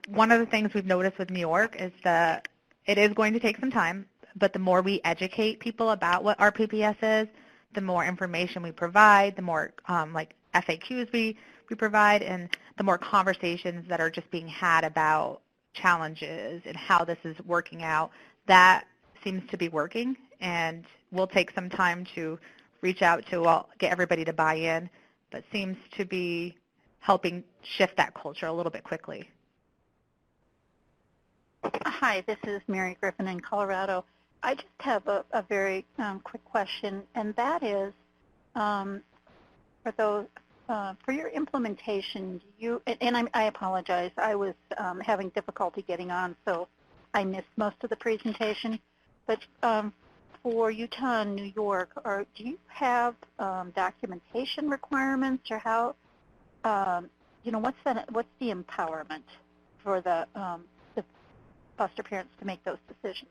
One of the things we've noticed with New York is that it is going to take some time, but the more we educate people about what RPPS is, the more information we provide, the more like FAQs we provide, and the more conversations that are just being had about challenges and how this is working out, that seems to be working, and we'll take some time to reach out to get everybody to buy in, but seems to be helping shift that culture a little bit quickly. Hi, this is Mary Griffin in Colorado. I just have a very quick question, and that is for your implementation, I apologize, I was having difficulty getting on, so I missed most of the presentation, but for Utah and New York, do you have documentation requirements, or how, what's the empowerment for the foster parents to make those decisions?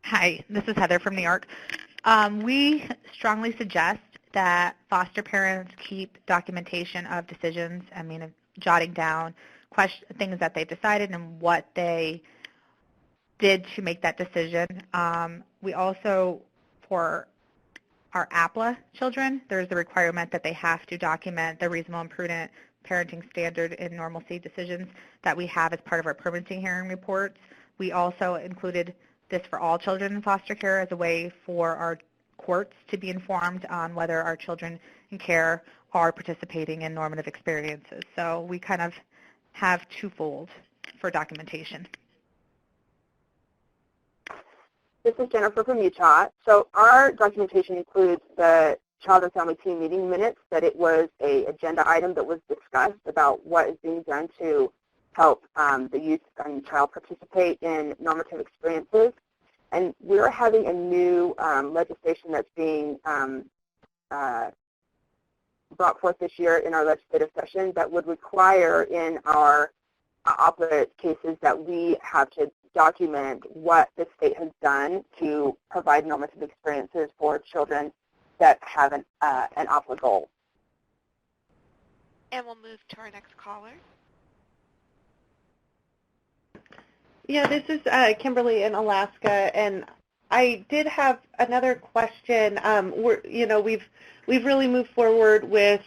Hi, this is Heather from New York. We strongly suggest that foster parents keep documentation of decisions, jotting down things that they've decided and what they did to make that decision. We also, for our APLA children, there's the requirement that they have to document the reasonable and prudent parenting standard and normalcy decisions that we have as part of our permanency hearing reports. We also included this for all children in foster care as a way for our courts to be informed on whether our children in care are participating in normative experiences. So we kind of have twofold for documentation. This is Jennifer from Utah. So our documentation includes the Child and Family Team meeting minutes, that it was an agenda item that was discussed about what is being done to help the youth and child participate in normative experiences. And we're having a new legislation that's being brought forth this year in our legislative session that would require in our opposite cases that we have to document what the state has done to provide normative experiences for children that have an OPLA goal. And we'll move to our next caller. Yeah, this is Kimberly in Alaska, and I did have another question. We've really moved forward with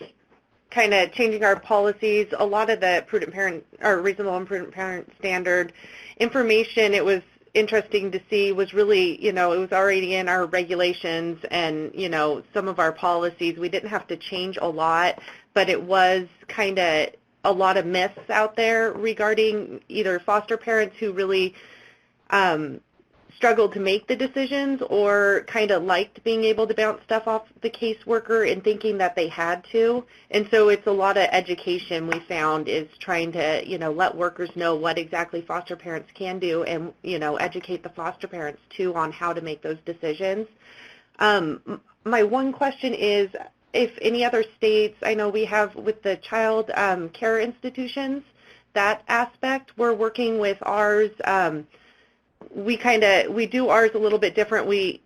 kind of changing our policies. A lot of the prudent parent or reasonable and prudent parent standard information, it was interesting to see, was really, it was already in our regulations and, some of our policies. We didn't have to change a lot, but it was kind of a lot of myths out there regarding either foster parents who really struggled to make the decisions or kind of liked being able to bounce stuff off the caseworker and thinking that they had to. And so it's a lot of education we found is trying to, let workers know what exactly foster parents can do and, educate the foster parents too on how to make those decisions. My one question is if any other states, I know we have with the child care institutions, that aspect, we're working with ours. We do ours a little bit different. We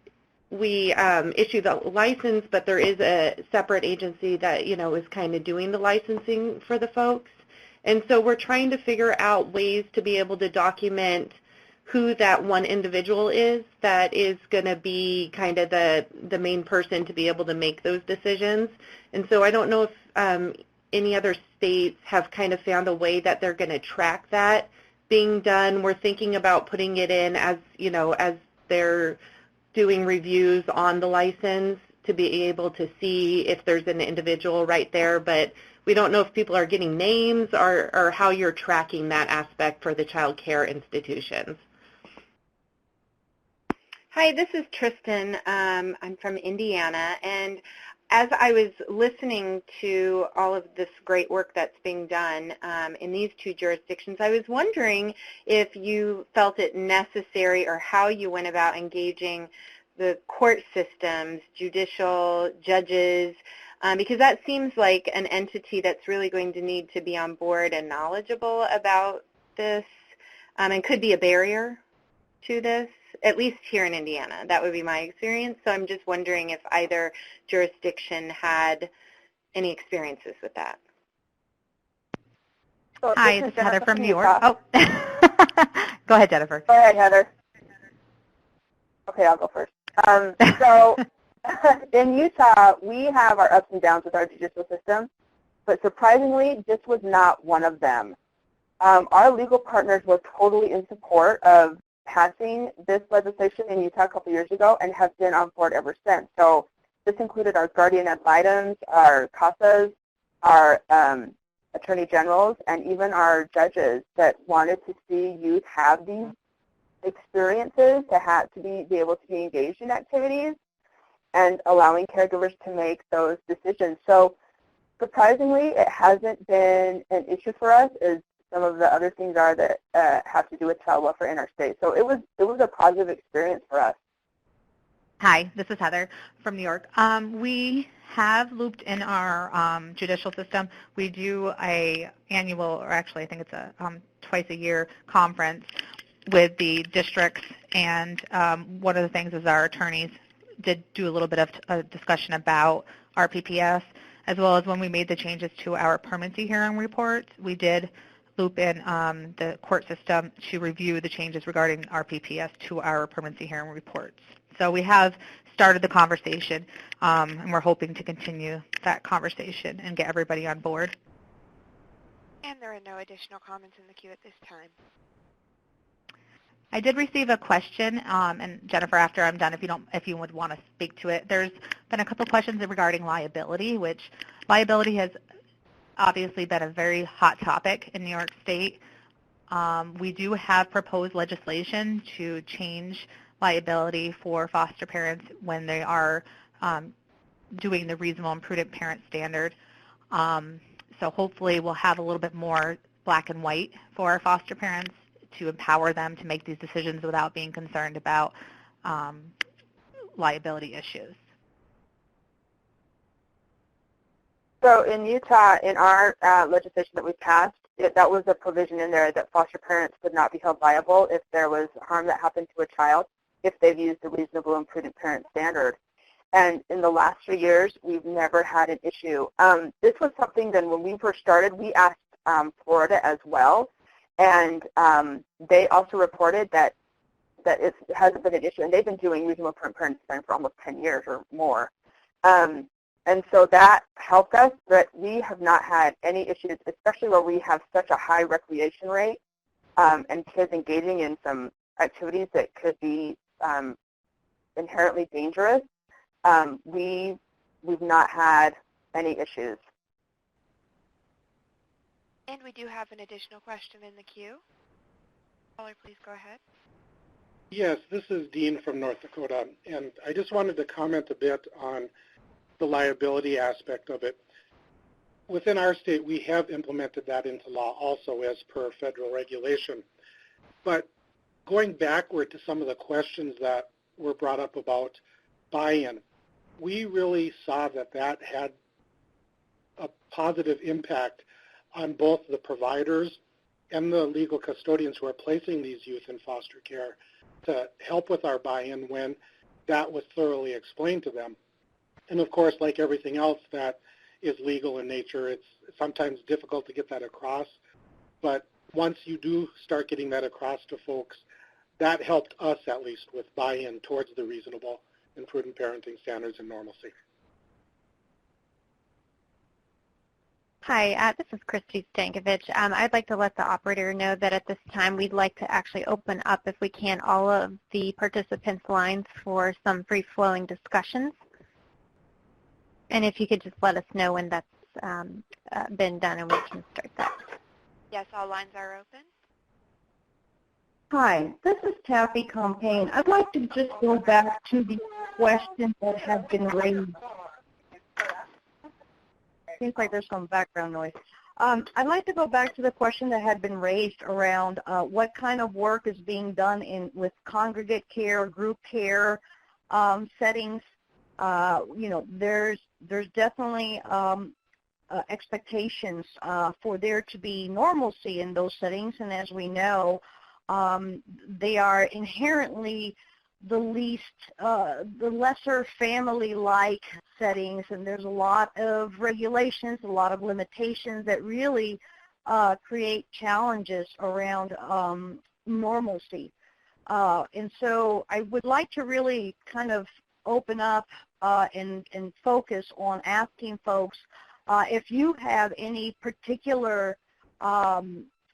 issue the license, but there is a separate agency that, is kind of doing the licensing for the folks. And so we're trying to figure out ways to be able to document who that one individual is that is going to be kind of the main person to be able to make those decisions. And so I don't know if any other states have kind of found a way that they're going to track that being done. We're thinking about putting it in as, as they're doing reviews on the license to be able to see if there's an individual right there, but we don't know if people are getting names or how you're tracking that aspect for the child care institutions. Hi, this is Tristan. I'm from Indiana, and as I was listening to all of this great work that's being done in these two jurisdictions, I was wondering if you felt it necessary or how you went about engaging the court systems, judicial, judges, because that seems like an entity that's really going to need to be on board and knowledgeable about this and could be a barrier to this, at least here in Indiana. That would be my experience. So I'm just wondering if either jurisdiction had any experiences with that. So Hi, this is Heather from New York. Oh, go ahead, Jennifer. Go ahead, Heather. Okay, I'll go first. So in Utah, we have our ups and downs with our judicial system, but surprisingly, this was not one of them. Our legal partners were totally in support of passing this legislation in Utah a couple years ago and have been on board ever since. So this included our guardian ad litem, our CASAs, our attorney generals, and even our judges that wanted to see youth have these experiences to be able to be engaged in activities and allowing caregivers to make those decisions. So surprisingly, it hasn't been an issue for us as some of the other things are that have to do with child welfare in our state. So it was a positive experience for us. Hi, this is Heather from New York. We have looped in our judicial system. We do a annual, or actually I think it's a twice a year conference with the districts, and one of the things is our attorneys did do a little bit of a discussion about RPPS, as well as when we made the changes to our permanency hearing reports, we did loop in the court system to review the changes regarding RPPS to our permanency hearing reports. So we have started the conversation, and we're hoping to continue that conversation and get everybody on board. And there are no additional comments in the queue at this time. I did receive a question, and Jennifer, after I'm done, if you would want to speak to it, there's been a couple questions regarding liability, which liability has obviously been a very hot topic in New York State. We do have proposed legislation to change liability for foster parents when they are doing the reasonable and prudent parent standard. So hopefully we'll have a little bit more black and white for our foster parents to empower them to make these decisions without being concerned about liability issues. So in Utah, in our legislation that we passed, that was a provision in there that foster parents would not be held liable if there was harm that happened to a child if they've used the reasonable and prudent parent standard. And in the last 3 years, we've never had an issue. This was something that when we first started, we asked Florida as well. And they also reported that that it hasn't been an issue, and they've been doing reasonable parenting for almost 10 years or more. And so that helped us, but we have not had any issues, especially where we have such a high recreation rate and kids engaging in some activities that could be inherently dangerous. We've not had any issues. And we do have an additional question in the queue. Caller, please go ahead. Yes, this is Dean from North Dakota, and I just wanted to comment a bit on the liability aspect of it. Within our state, we have implemented that into law also as per federal regulation. But going backward to some of the questions that were brought up about buy-in, we really saw that that had a positive impact on both the providers and the legal custodians who are placing these youth in foster care to help with our buy-in when that was thoroughly explained to them. And of course, like everything else that is legal in nature, it's sometimes difficult to get that across. But once you do start getting that across to folks, that helped us at least with buy-in towards the reasonable and prudent parenting standards and normalcy. Hi, this is Christy Stankovich. I'd like to let the operator know that at this time we'd like to actually open up, if we can, all of the participants' lines for some free-flowing discussions. And if you could just let us know when that's been done and we can start that. Yes, all lines are open. Hi, this is Taffy Campaign. I'd like to just go back to the question that has been raised. Seems like there's some background noise. I'd like to go back to the question that had been raised around what kind of work is being done with congregate care, group care settings. You know, there's definitely expectations for there to be normalcy in those settings, and as we know, they are inherently the lesser family-like settings, and there's a lot of regulations, a lot of limitations that really create challenges around normalcy. And so I would like to really kind of open up and focus on asking folks if you have any particular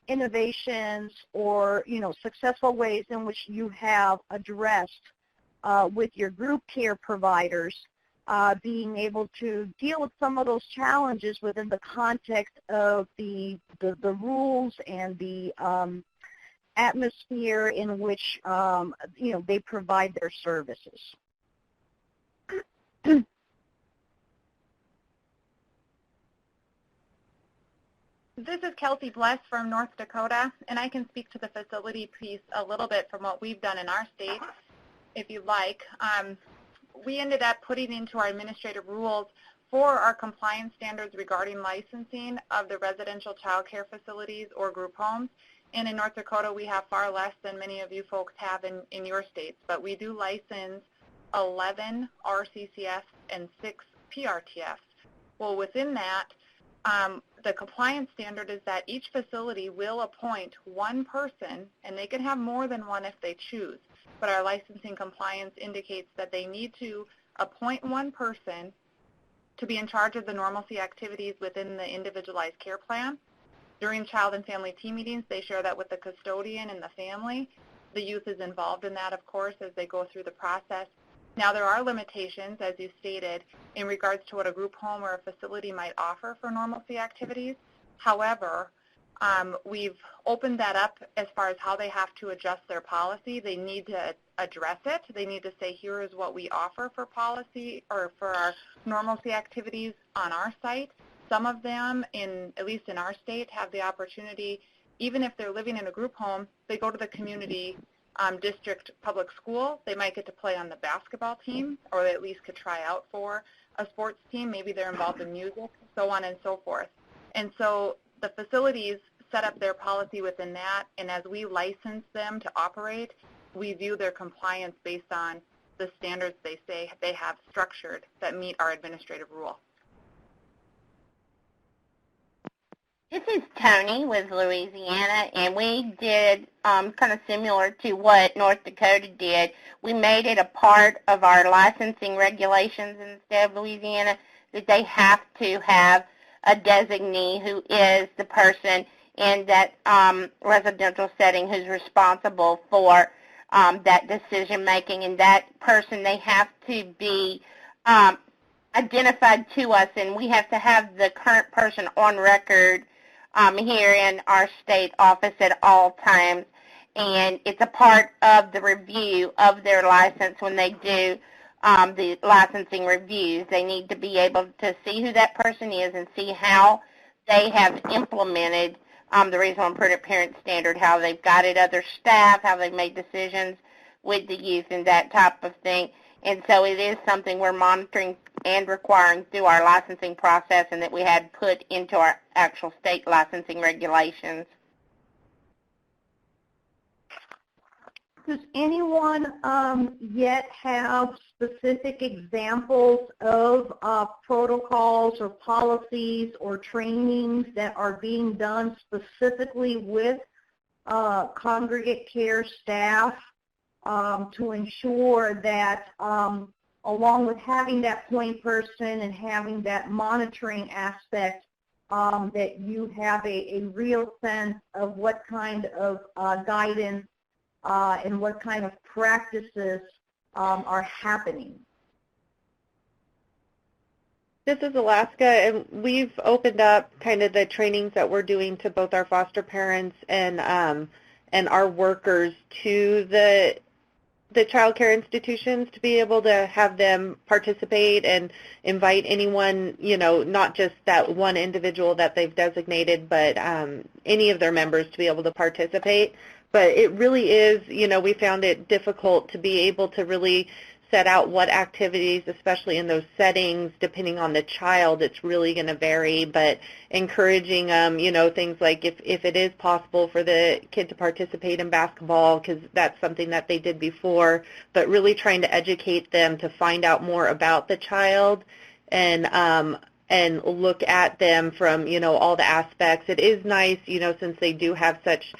innovations or, you know, successful ways in which you have addressed with your group care providers being able to deal with some of those challenges within the context of the rules and the atmosphere in which, you know, they provide their services. This is Kelsey Bless from North Dakota, and I can speak to the facility piece a little bit from what we've done in our state, if you'd like. We ended up putting into our administrative rules for our compliance standards regarding licensing of the residential child care facilities or group homes. And in North Dakota, we have far less than many of you folks have in your states, but we do license 11 RCCFs and 6 PRTFs. Well, within that, the compliance standard is that each facility will appoint one person, and they can have more than one if they choose. But our licensing compliance indicates that they need to appoint one person to be in charge of the normalcy activities within the individualized care plan. During child and family team meetings, they share that with the custodian and the family. The youth is involved in that, of course, as they go through the process. Now, there are limitations, as you stated, in regards to what a group home or a facility might offer for normalcy activities. However, we've opened that up as far as how they have to adjust their policy. They need to address it. They need to say, here is what we offer for policy or for our normalcy activities on our site. Some of them, at least in our state, have the opportunity, even if they're living in a group home, they go to the community district public school. They might get to play on the basketball team, or they at least could try out for a sports team. Maybe they're involved in music, so on and so forth. And so the facilities set up their policy within that, and as we license them to operate, we view their compliance based on the standards they say they have structured that meet our administrative rule. This is Tony with Louisiana, and we did kind of similar to what North Dakota did. We made it a part of our licensing regulations in the state of Louisiana that they have to have a designee who is the person in that residential setting who's responsible for that decision making, and that person, they have to be identified to us, and we have to have the current person on record here in our state office at all times, and it's a part of the review of their license when they do the licensing reviews. They need to be able to see who that person is and see how they have implemented the Reasonable and Prudent Parent Standard, how they've guided other staff, how they've made decisions with the youth and that type of thing. And so it is something we're monitoring and requiring through our licensing process and that we had put into our actual state licensing regulations. Does anyone yet have specific examples of protocols or policies or trainings that are being done specifically with congregate care staff to ensure that along with having that point person and having that monitoring aspect, that you have a real sense of what kind of guidance and what kind of practices are happening? This is Alaska, and we've opened up kind of the trainings that we're doing to both our foster parents and our workers to the child care institutions to be able to have them participate and invite anyone, you know, not just that one individual that they've designated, but any of their members to be able to participate. But it really is, you know, we found it difficult to be able to really set out what activities, especially in those settings, depending on the child, it's really going to vary, but encouraging you know, things like if it is possible for the kid to participate in basketball, because that's something that they did before, but really trying to educate them to find out more about the child and look at them from, you know, all the aspects. It is nice, you know, since they do have such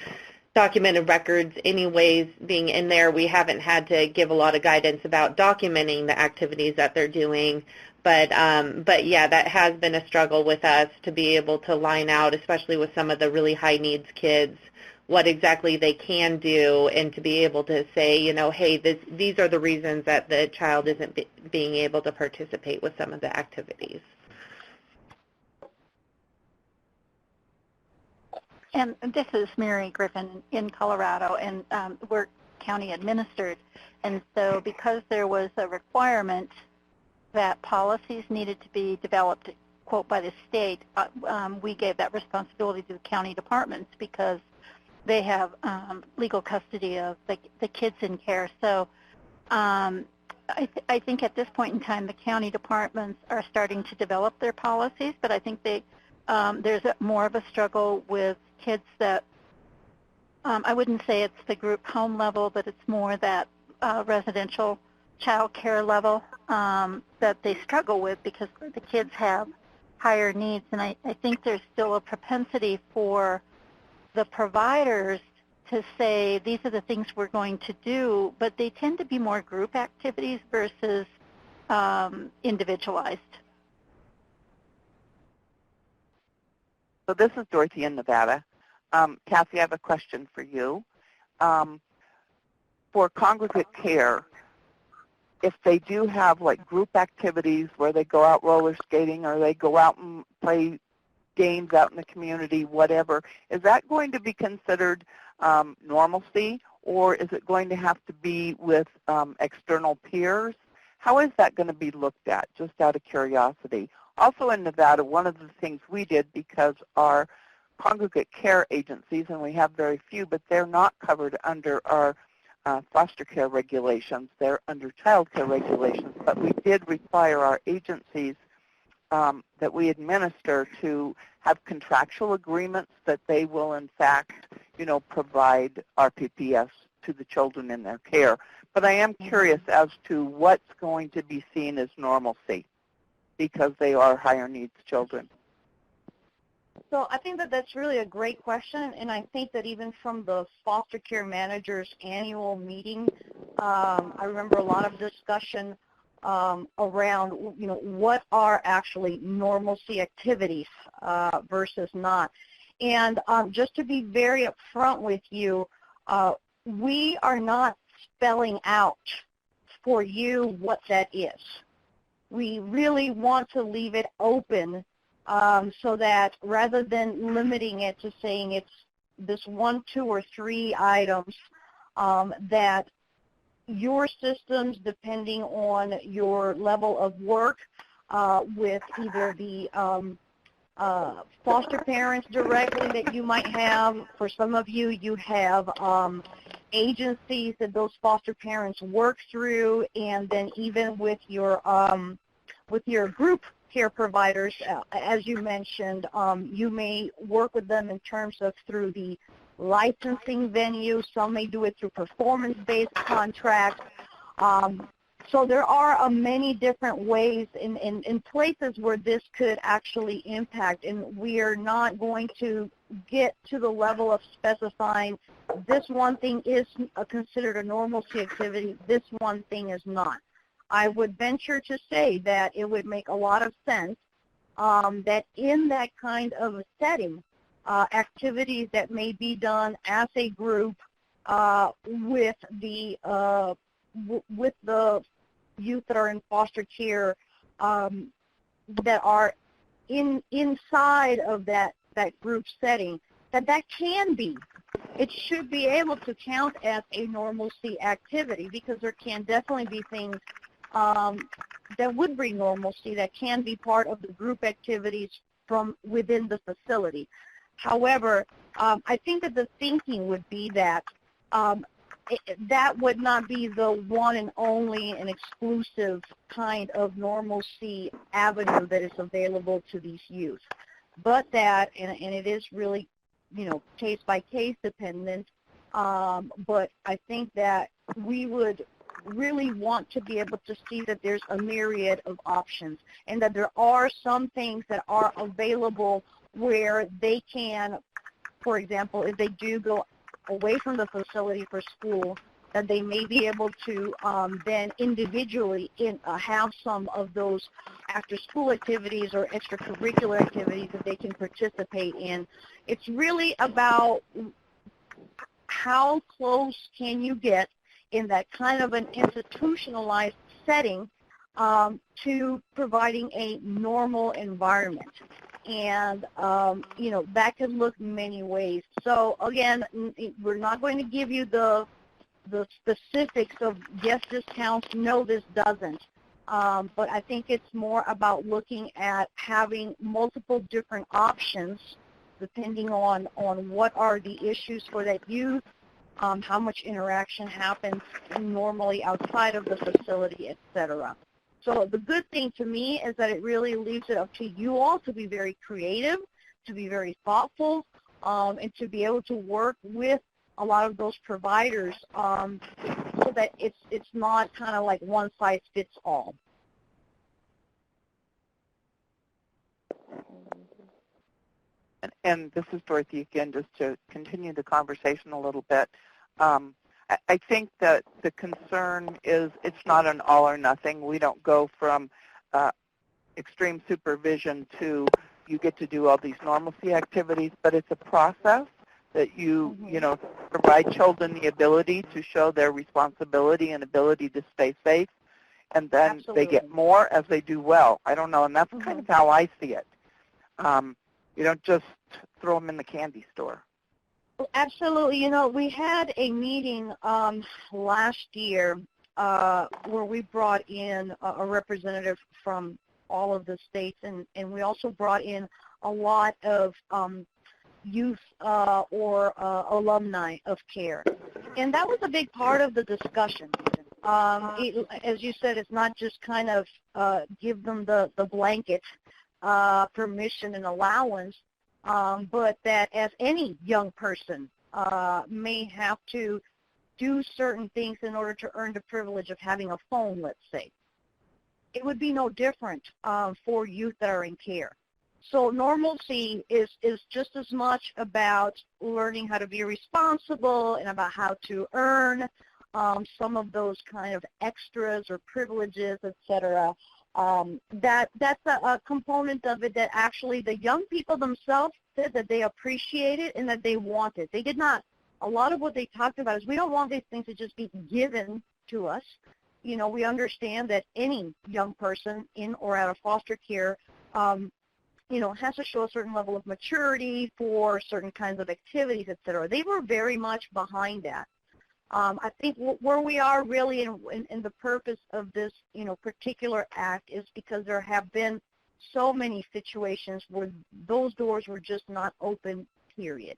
documented records anyways being in there, we haven't had to give a lot of guidance about documenting the activities that they're doing, but yeah, that has been a struggle with us to be able to line out, especially with some of the really high needs kids, what exactly they can do, and to be able to say, you know, hey, these are the reasons that the child isn't being able to participate with some of the activities. And this is Mary Griffin in Colorado, and we're county administered. And so because there was a requirement that policies needed to be developed, quote, by the state, we gave that responsibility to the county departments because they have legal custody of the kids in care. So I think at this point in time, the county departments are starting to develop their policies, but I think there's more of a struggle with kids that, I wouldn't say it's the group home level, but it's more that residential child care level that they struggle with because the kids have higher needs. And I think there's still a propensity for the providers to say, these are the things we're going to do, but they tend to be more group activities versus individualized. So this is Dorothy in Nevada. Kathy, I have a question for you. For congregate care, if they do have like group activities where they go out roller skating or they go out and play games out in the community, whatever, is that going to be considered normalcy, or is it going to have to be with external peers? How is that going to be looked at, just out of curiosity? Also in Nevada, one of the things we did, because our congregate care agencies, and we have very few, but they're not covered under our foster care regulations. They're under child care regulations, but we did require our agencies that we administer to have contractual agreements that they will, in fact, you know, provide RPPS to the children in their care. But I am curious as to what's going to be seen as normalcy, because they are higher needs children. So I think that that's really a great question, and I think that even from the foster care manager's annual meeting, I remember a lot of discussion around, what are actually normalcy activities versus not. And just to be very upfront with you, we are not spelling out for you what that is. We really want to leave it open so that rather than limiting it to saying it's this 1, 2, or 3 items, that your systems, depending on your level of work with either the foster parents directly that you might have, for some of you, you have agencies that those foster parents work through, and then even with your group care providers, as you mentioned, you may work with them in terms of through the licensing venue. Some may do it through performance-based contracts. So there are many different ways in places where this could actually impact, and we are not going to get to the level of specifying this one thing is considered a normalcy activity, this one thing is not. I would venture to say that it would make a lot of sense that in that kind of a setting, activities that may be done as a group with the youth that are in foster care that are inside of that group setting, that can be. It should be able to count as a normalcy activity, because there can definitely be things that would bring normalcy that can be part of the group activities from within the facility. However, I think that the thinking would be that that would not be the one and only and exclusive kind of normalcy avenue that is available to these youth, but that, and it is really, case by case dependent, but I think that we would really want to be able to see that there's a myriad of options, and that there are some things that are available where they can, for example, if they do go away from the facility for school, that they may be able to then individually have some of those after-school activities or extracurricular activities that they can participate in. It's really about how close can you get in that kind of an institutionalized setting to providing a normal environment. And, that could look many ways. So, again, we're not going to give you the specifics of, yes, this counts, no, this doesn't. But I think it's more about looking at having multiple different options depending on what are the issues for that youth, how much interaction happens normally outside of the facility, et cetera. So the good thing to me is that it really leaves it up to you all to be very creative, to be very thoughtful, and to be able to work with a lot of those providers so that it's not kind of like one size fits all. And this is Dorothy again, just to continue the conversation a little bit. I think that the concern is it's not an all or nothing. We don't go from extreme supervision to you get to do all these normalcy activities, but it's a process that you provide children the ability to show their responsibility and ability to stay safe, and then Absolutely. They get more as they do well. I don't know, and that's kind of how I see it. You don't just throw them in the candy store. Absolutely. We had a meeting last year where we brought in a representative from all of the states, and we also brought in a lot of youth or alumni of CARE. And that was a big part of the discussion. As you said, it's not just kind of give them the blanket permission and allowance, but that as any young person may have to do certain things in order to earn the privilege of having a phone, let's say. It would be no different for youth that are in CARE. So normalcy is just as much about learning how to be responsible and about how to earn some of those kind of extras or privileges, et cetera. That's a component of it that actually the young people themselves said that they appreciated and that they wanted. They did not, a lot of what they talked about is we don't want these things to just be given to us. You know, we understand that any young person in or out of foster care, you know, has to show a certain level of maturity for certain kinds of activities, et cetera. They were very much behind that. I think where we are really in the purpose of this, you know, particular act is because there have been so many situations where those doors were just not open, period.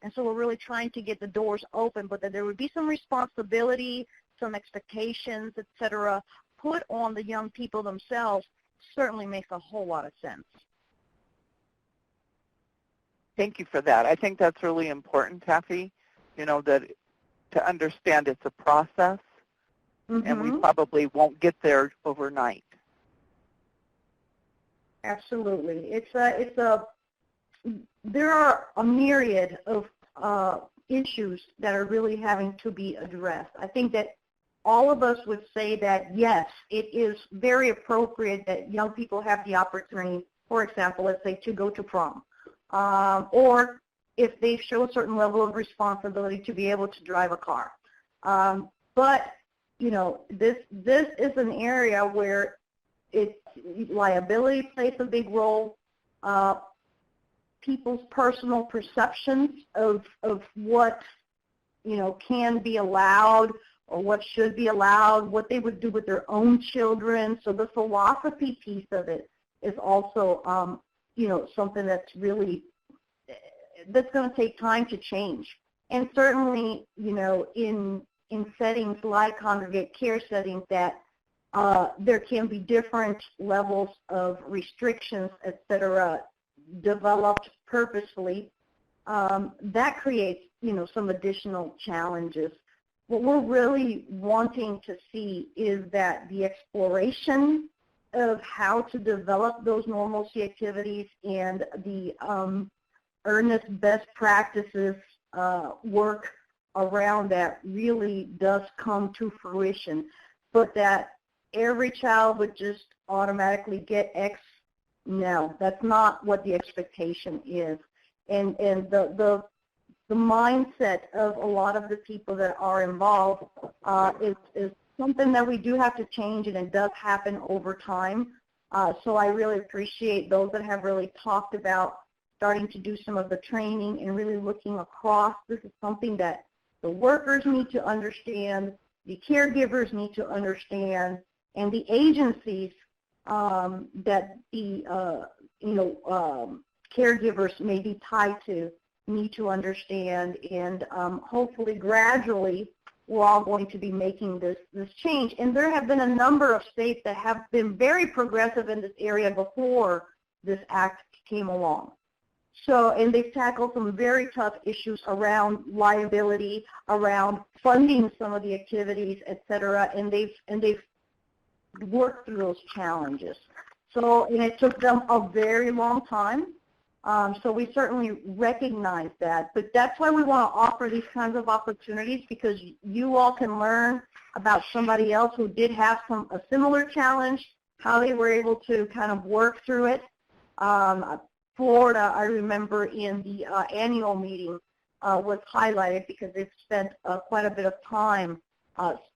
And so we're really trying to get the doors open, but that there would be some responsibility, some expectations, et cetera, put on the young people themselves certainly makes a whole lot of sense. Thank you for that. I think that's really important, Taffy, you know, that to understand it's a process, and we probably won't get there overnight. Absolutely. There are a myriad of issues that are really having to be addressed. I think that all of us would say that, yes, it is very appropriate that young people have the opportunity, for example, let's say, to go to prom, or if they show a certain level of responsibility to be able to drive a car. But, you know, this is an area where liability plays a big role. People's personal perceptions of what, you know, can be allowed or what should be allowed, what they would do with their own children. So the philosophy piece of it is also, you know, something that's really, that's going to take time to change. And certainly, you know, in settings like congregate care settings that there can be different levels of restrictions, et cetera, developed purposefully, that creates, you know, some additional challenges. What we're really wanting to see is that the exploration of how to develop those normalcy activities and the earnest best practices work around that really does come to fruition, but that every child would just automatically get X. No, that's not what the expectation is. And the mindset of a lot of the people that are involved is something that we do have to change, and it does happen over time. So I really appreciate those that have really talked about starting to do some of the training and really looking across. This is something that the workers need to understand, the caregivers need to understand, and the agencies that the caregivers may be tied to need to understand, and hopefully gradually we're all going to be making this change. And there have been a number of states that have been very progressive in this area before this act came along. So, and they've tackled some very tough issues around liability, around funding some of the activities, et cetera, and they've worked through those challenges. So, and it took them a very long time. So we certainly recognize that, but that's why we want to offer these kinds of opportunities, because you all can learn about somebody else who did have a similar challenge, how they were able to kind of work through it. Florida, I remember in the annual meeting was highlighted because they've spent quite a bit of time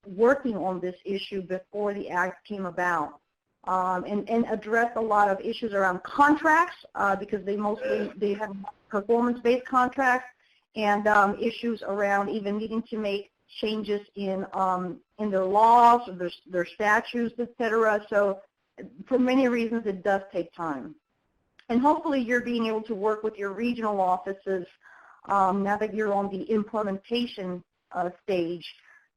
working on this issue before the act came about. And address a lot of issues around contracts because they have performance-based contracts, and issues around even needing to make changes in their laws or their statutes, et cetera. So for many reasons, it does take time. And hopefully you're being able to work with your regional offices now that you're on the implementation stage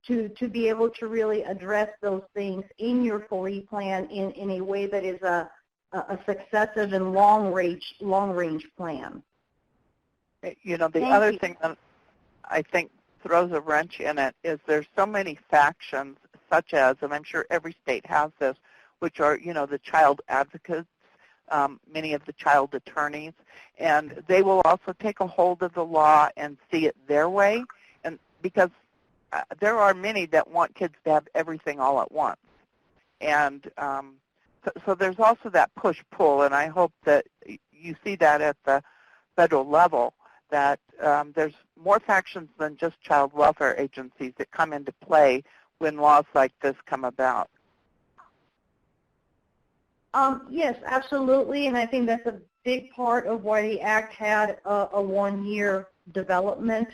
to be able to really address those things in your 4E plan in a way that is a successive and long-range plan. You know, the other thing that I think throws a wrench in it is there's so many factions, such as, and I'm sure every state has this, which are, you know, the child advocates, many of the child attorneys, and they will also take a hold of the law and see it their way, and because there are many that want kids to have everything all at once. And so there's also that push-pull, and I hope that you see that at the federal level, that there's more factions than just child welfare agencies that come into play when laws like this come about. Yes, absolutely, and I think that's a big part of why the Act had a one-year development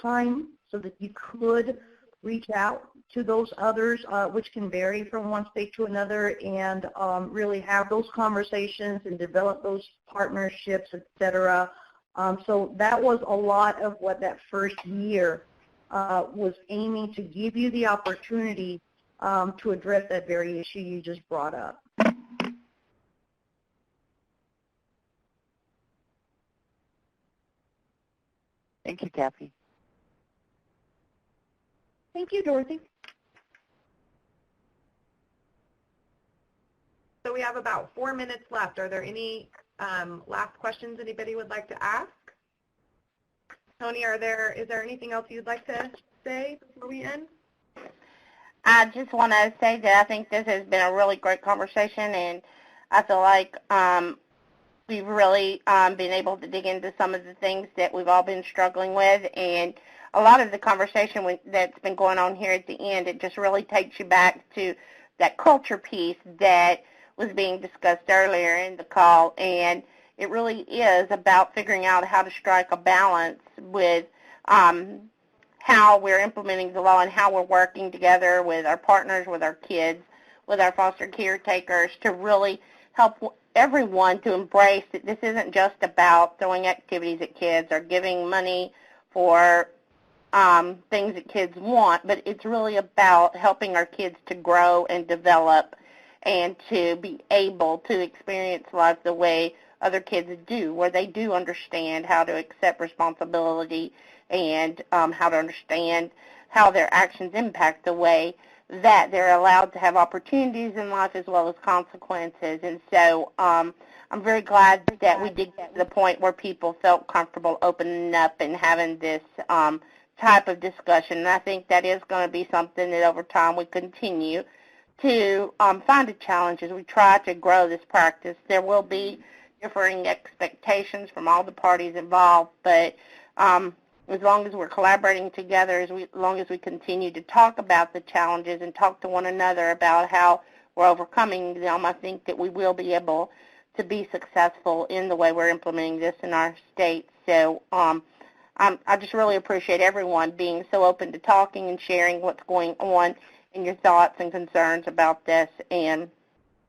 time, so that you could reach out to those others, which can vary from one state to another, and really have those conversations and develop those partnerships, et cetera. So that was a lot of what that first year was aiming to give you the opportunity to address that very issue you just brought up. Thank you, Kathy. Thank you, Dorothy. So we have about 4 minutes left. Are there any last questions anybody would like to ask? Tony, is there anything else you'd like to say before we end? I just want to say that I think this has been a really great conversation, and I feel like we've really been able to dig into some of the things that we've all been struggling with, and a lot of the conversation that's been going on here at the end, it just really takes you back to that culture piece that was being discussed earlier in the call, and it really is about figuring out how to strike a balance with how we're implementing the law and how we're working together with our partners, with our kids, with our foster caretakers to really help everyone to embrace that this isn't just about throwing activities at kids or giving money for things that kids want, but it's really about helping our kids to grow and develop and to be able to experience life the way other kids do, where they do understand how to accept responsibility and how to understand how their actions impact the way that they're allowed to have opportunities in life as well as consequences. And so I'm very glad that we did get to the point where people felt comfortable opening up and having this type of discussion. And I think that is going to be something that over time we continue to find a challenge as we try to grow this practice. There will be differing expectations from all the parties involved, but as long as we're collaborating together, as long as we continue to talk about the challenges and talk to one another about how we're overcoming them, I think that we will be able to be successful in the way we're implementing this in our state. So I just really appreciate everyone being so open to talking and sharing what's going on and your thoughts and concerns about this. And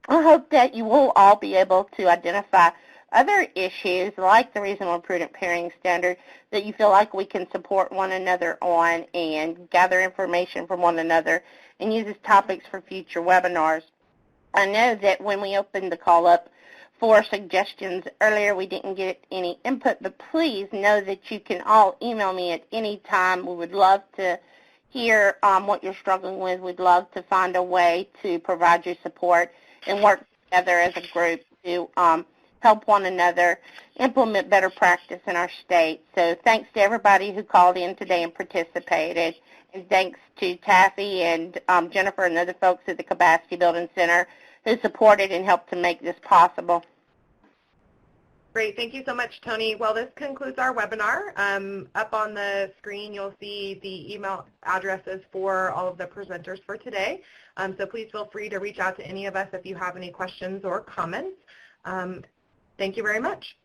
I hope that you will all be able to identify other issues like the reasonable and prudent parenting standard that you feel like we can support one another on and gather information from one another and use as topics for future webinars. I know that when we opened the call up for suggestions earlier, we didn't get any input, but please know that you can all email me at any time. We would love to hear what you're struggling with. We'd love to find a way to provide you support and work together as a group to help one another implement better practice in our state. So thanks to everybody who called in today and participated, and thanks to Taffy and Jennifer and other folks at the Capacity Building Center who supported and helped to make this possible. Great. Thank you so much, Tony. Well, this concludes our webinar. Up on the screen, you'll see the email addresses for all of the presenters for today. So please feel free to reach out to any of us if you have any questions or comments. Thank you very much.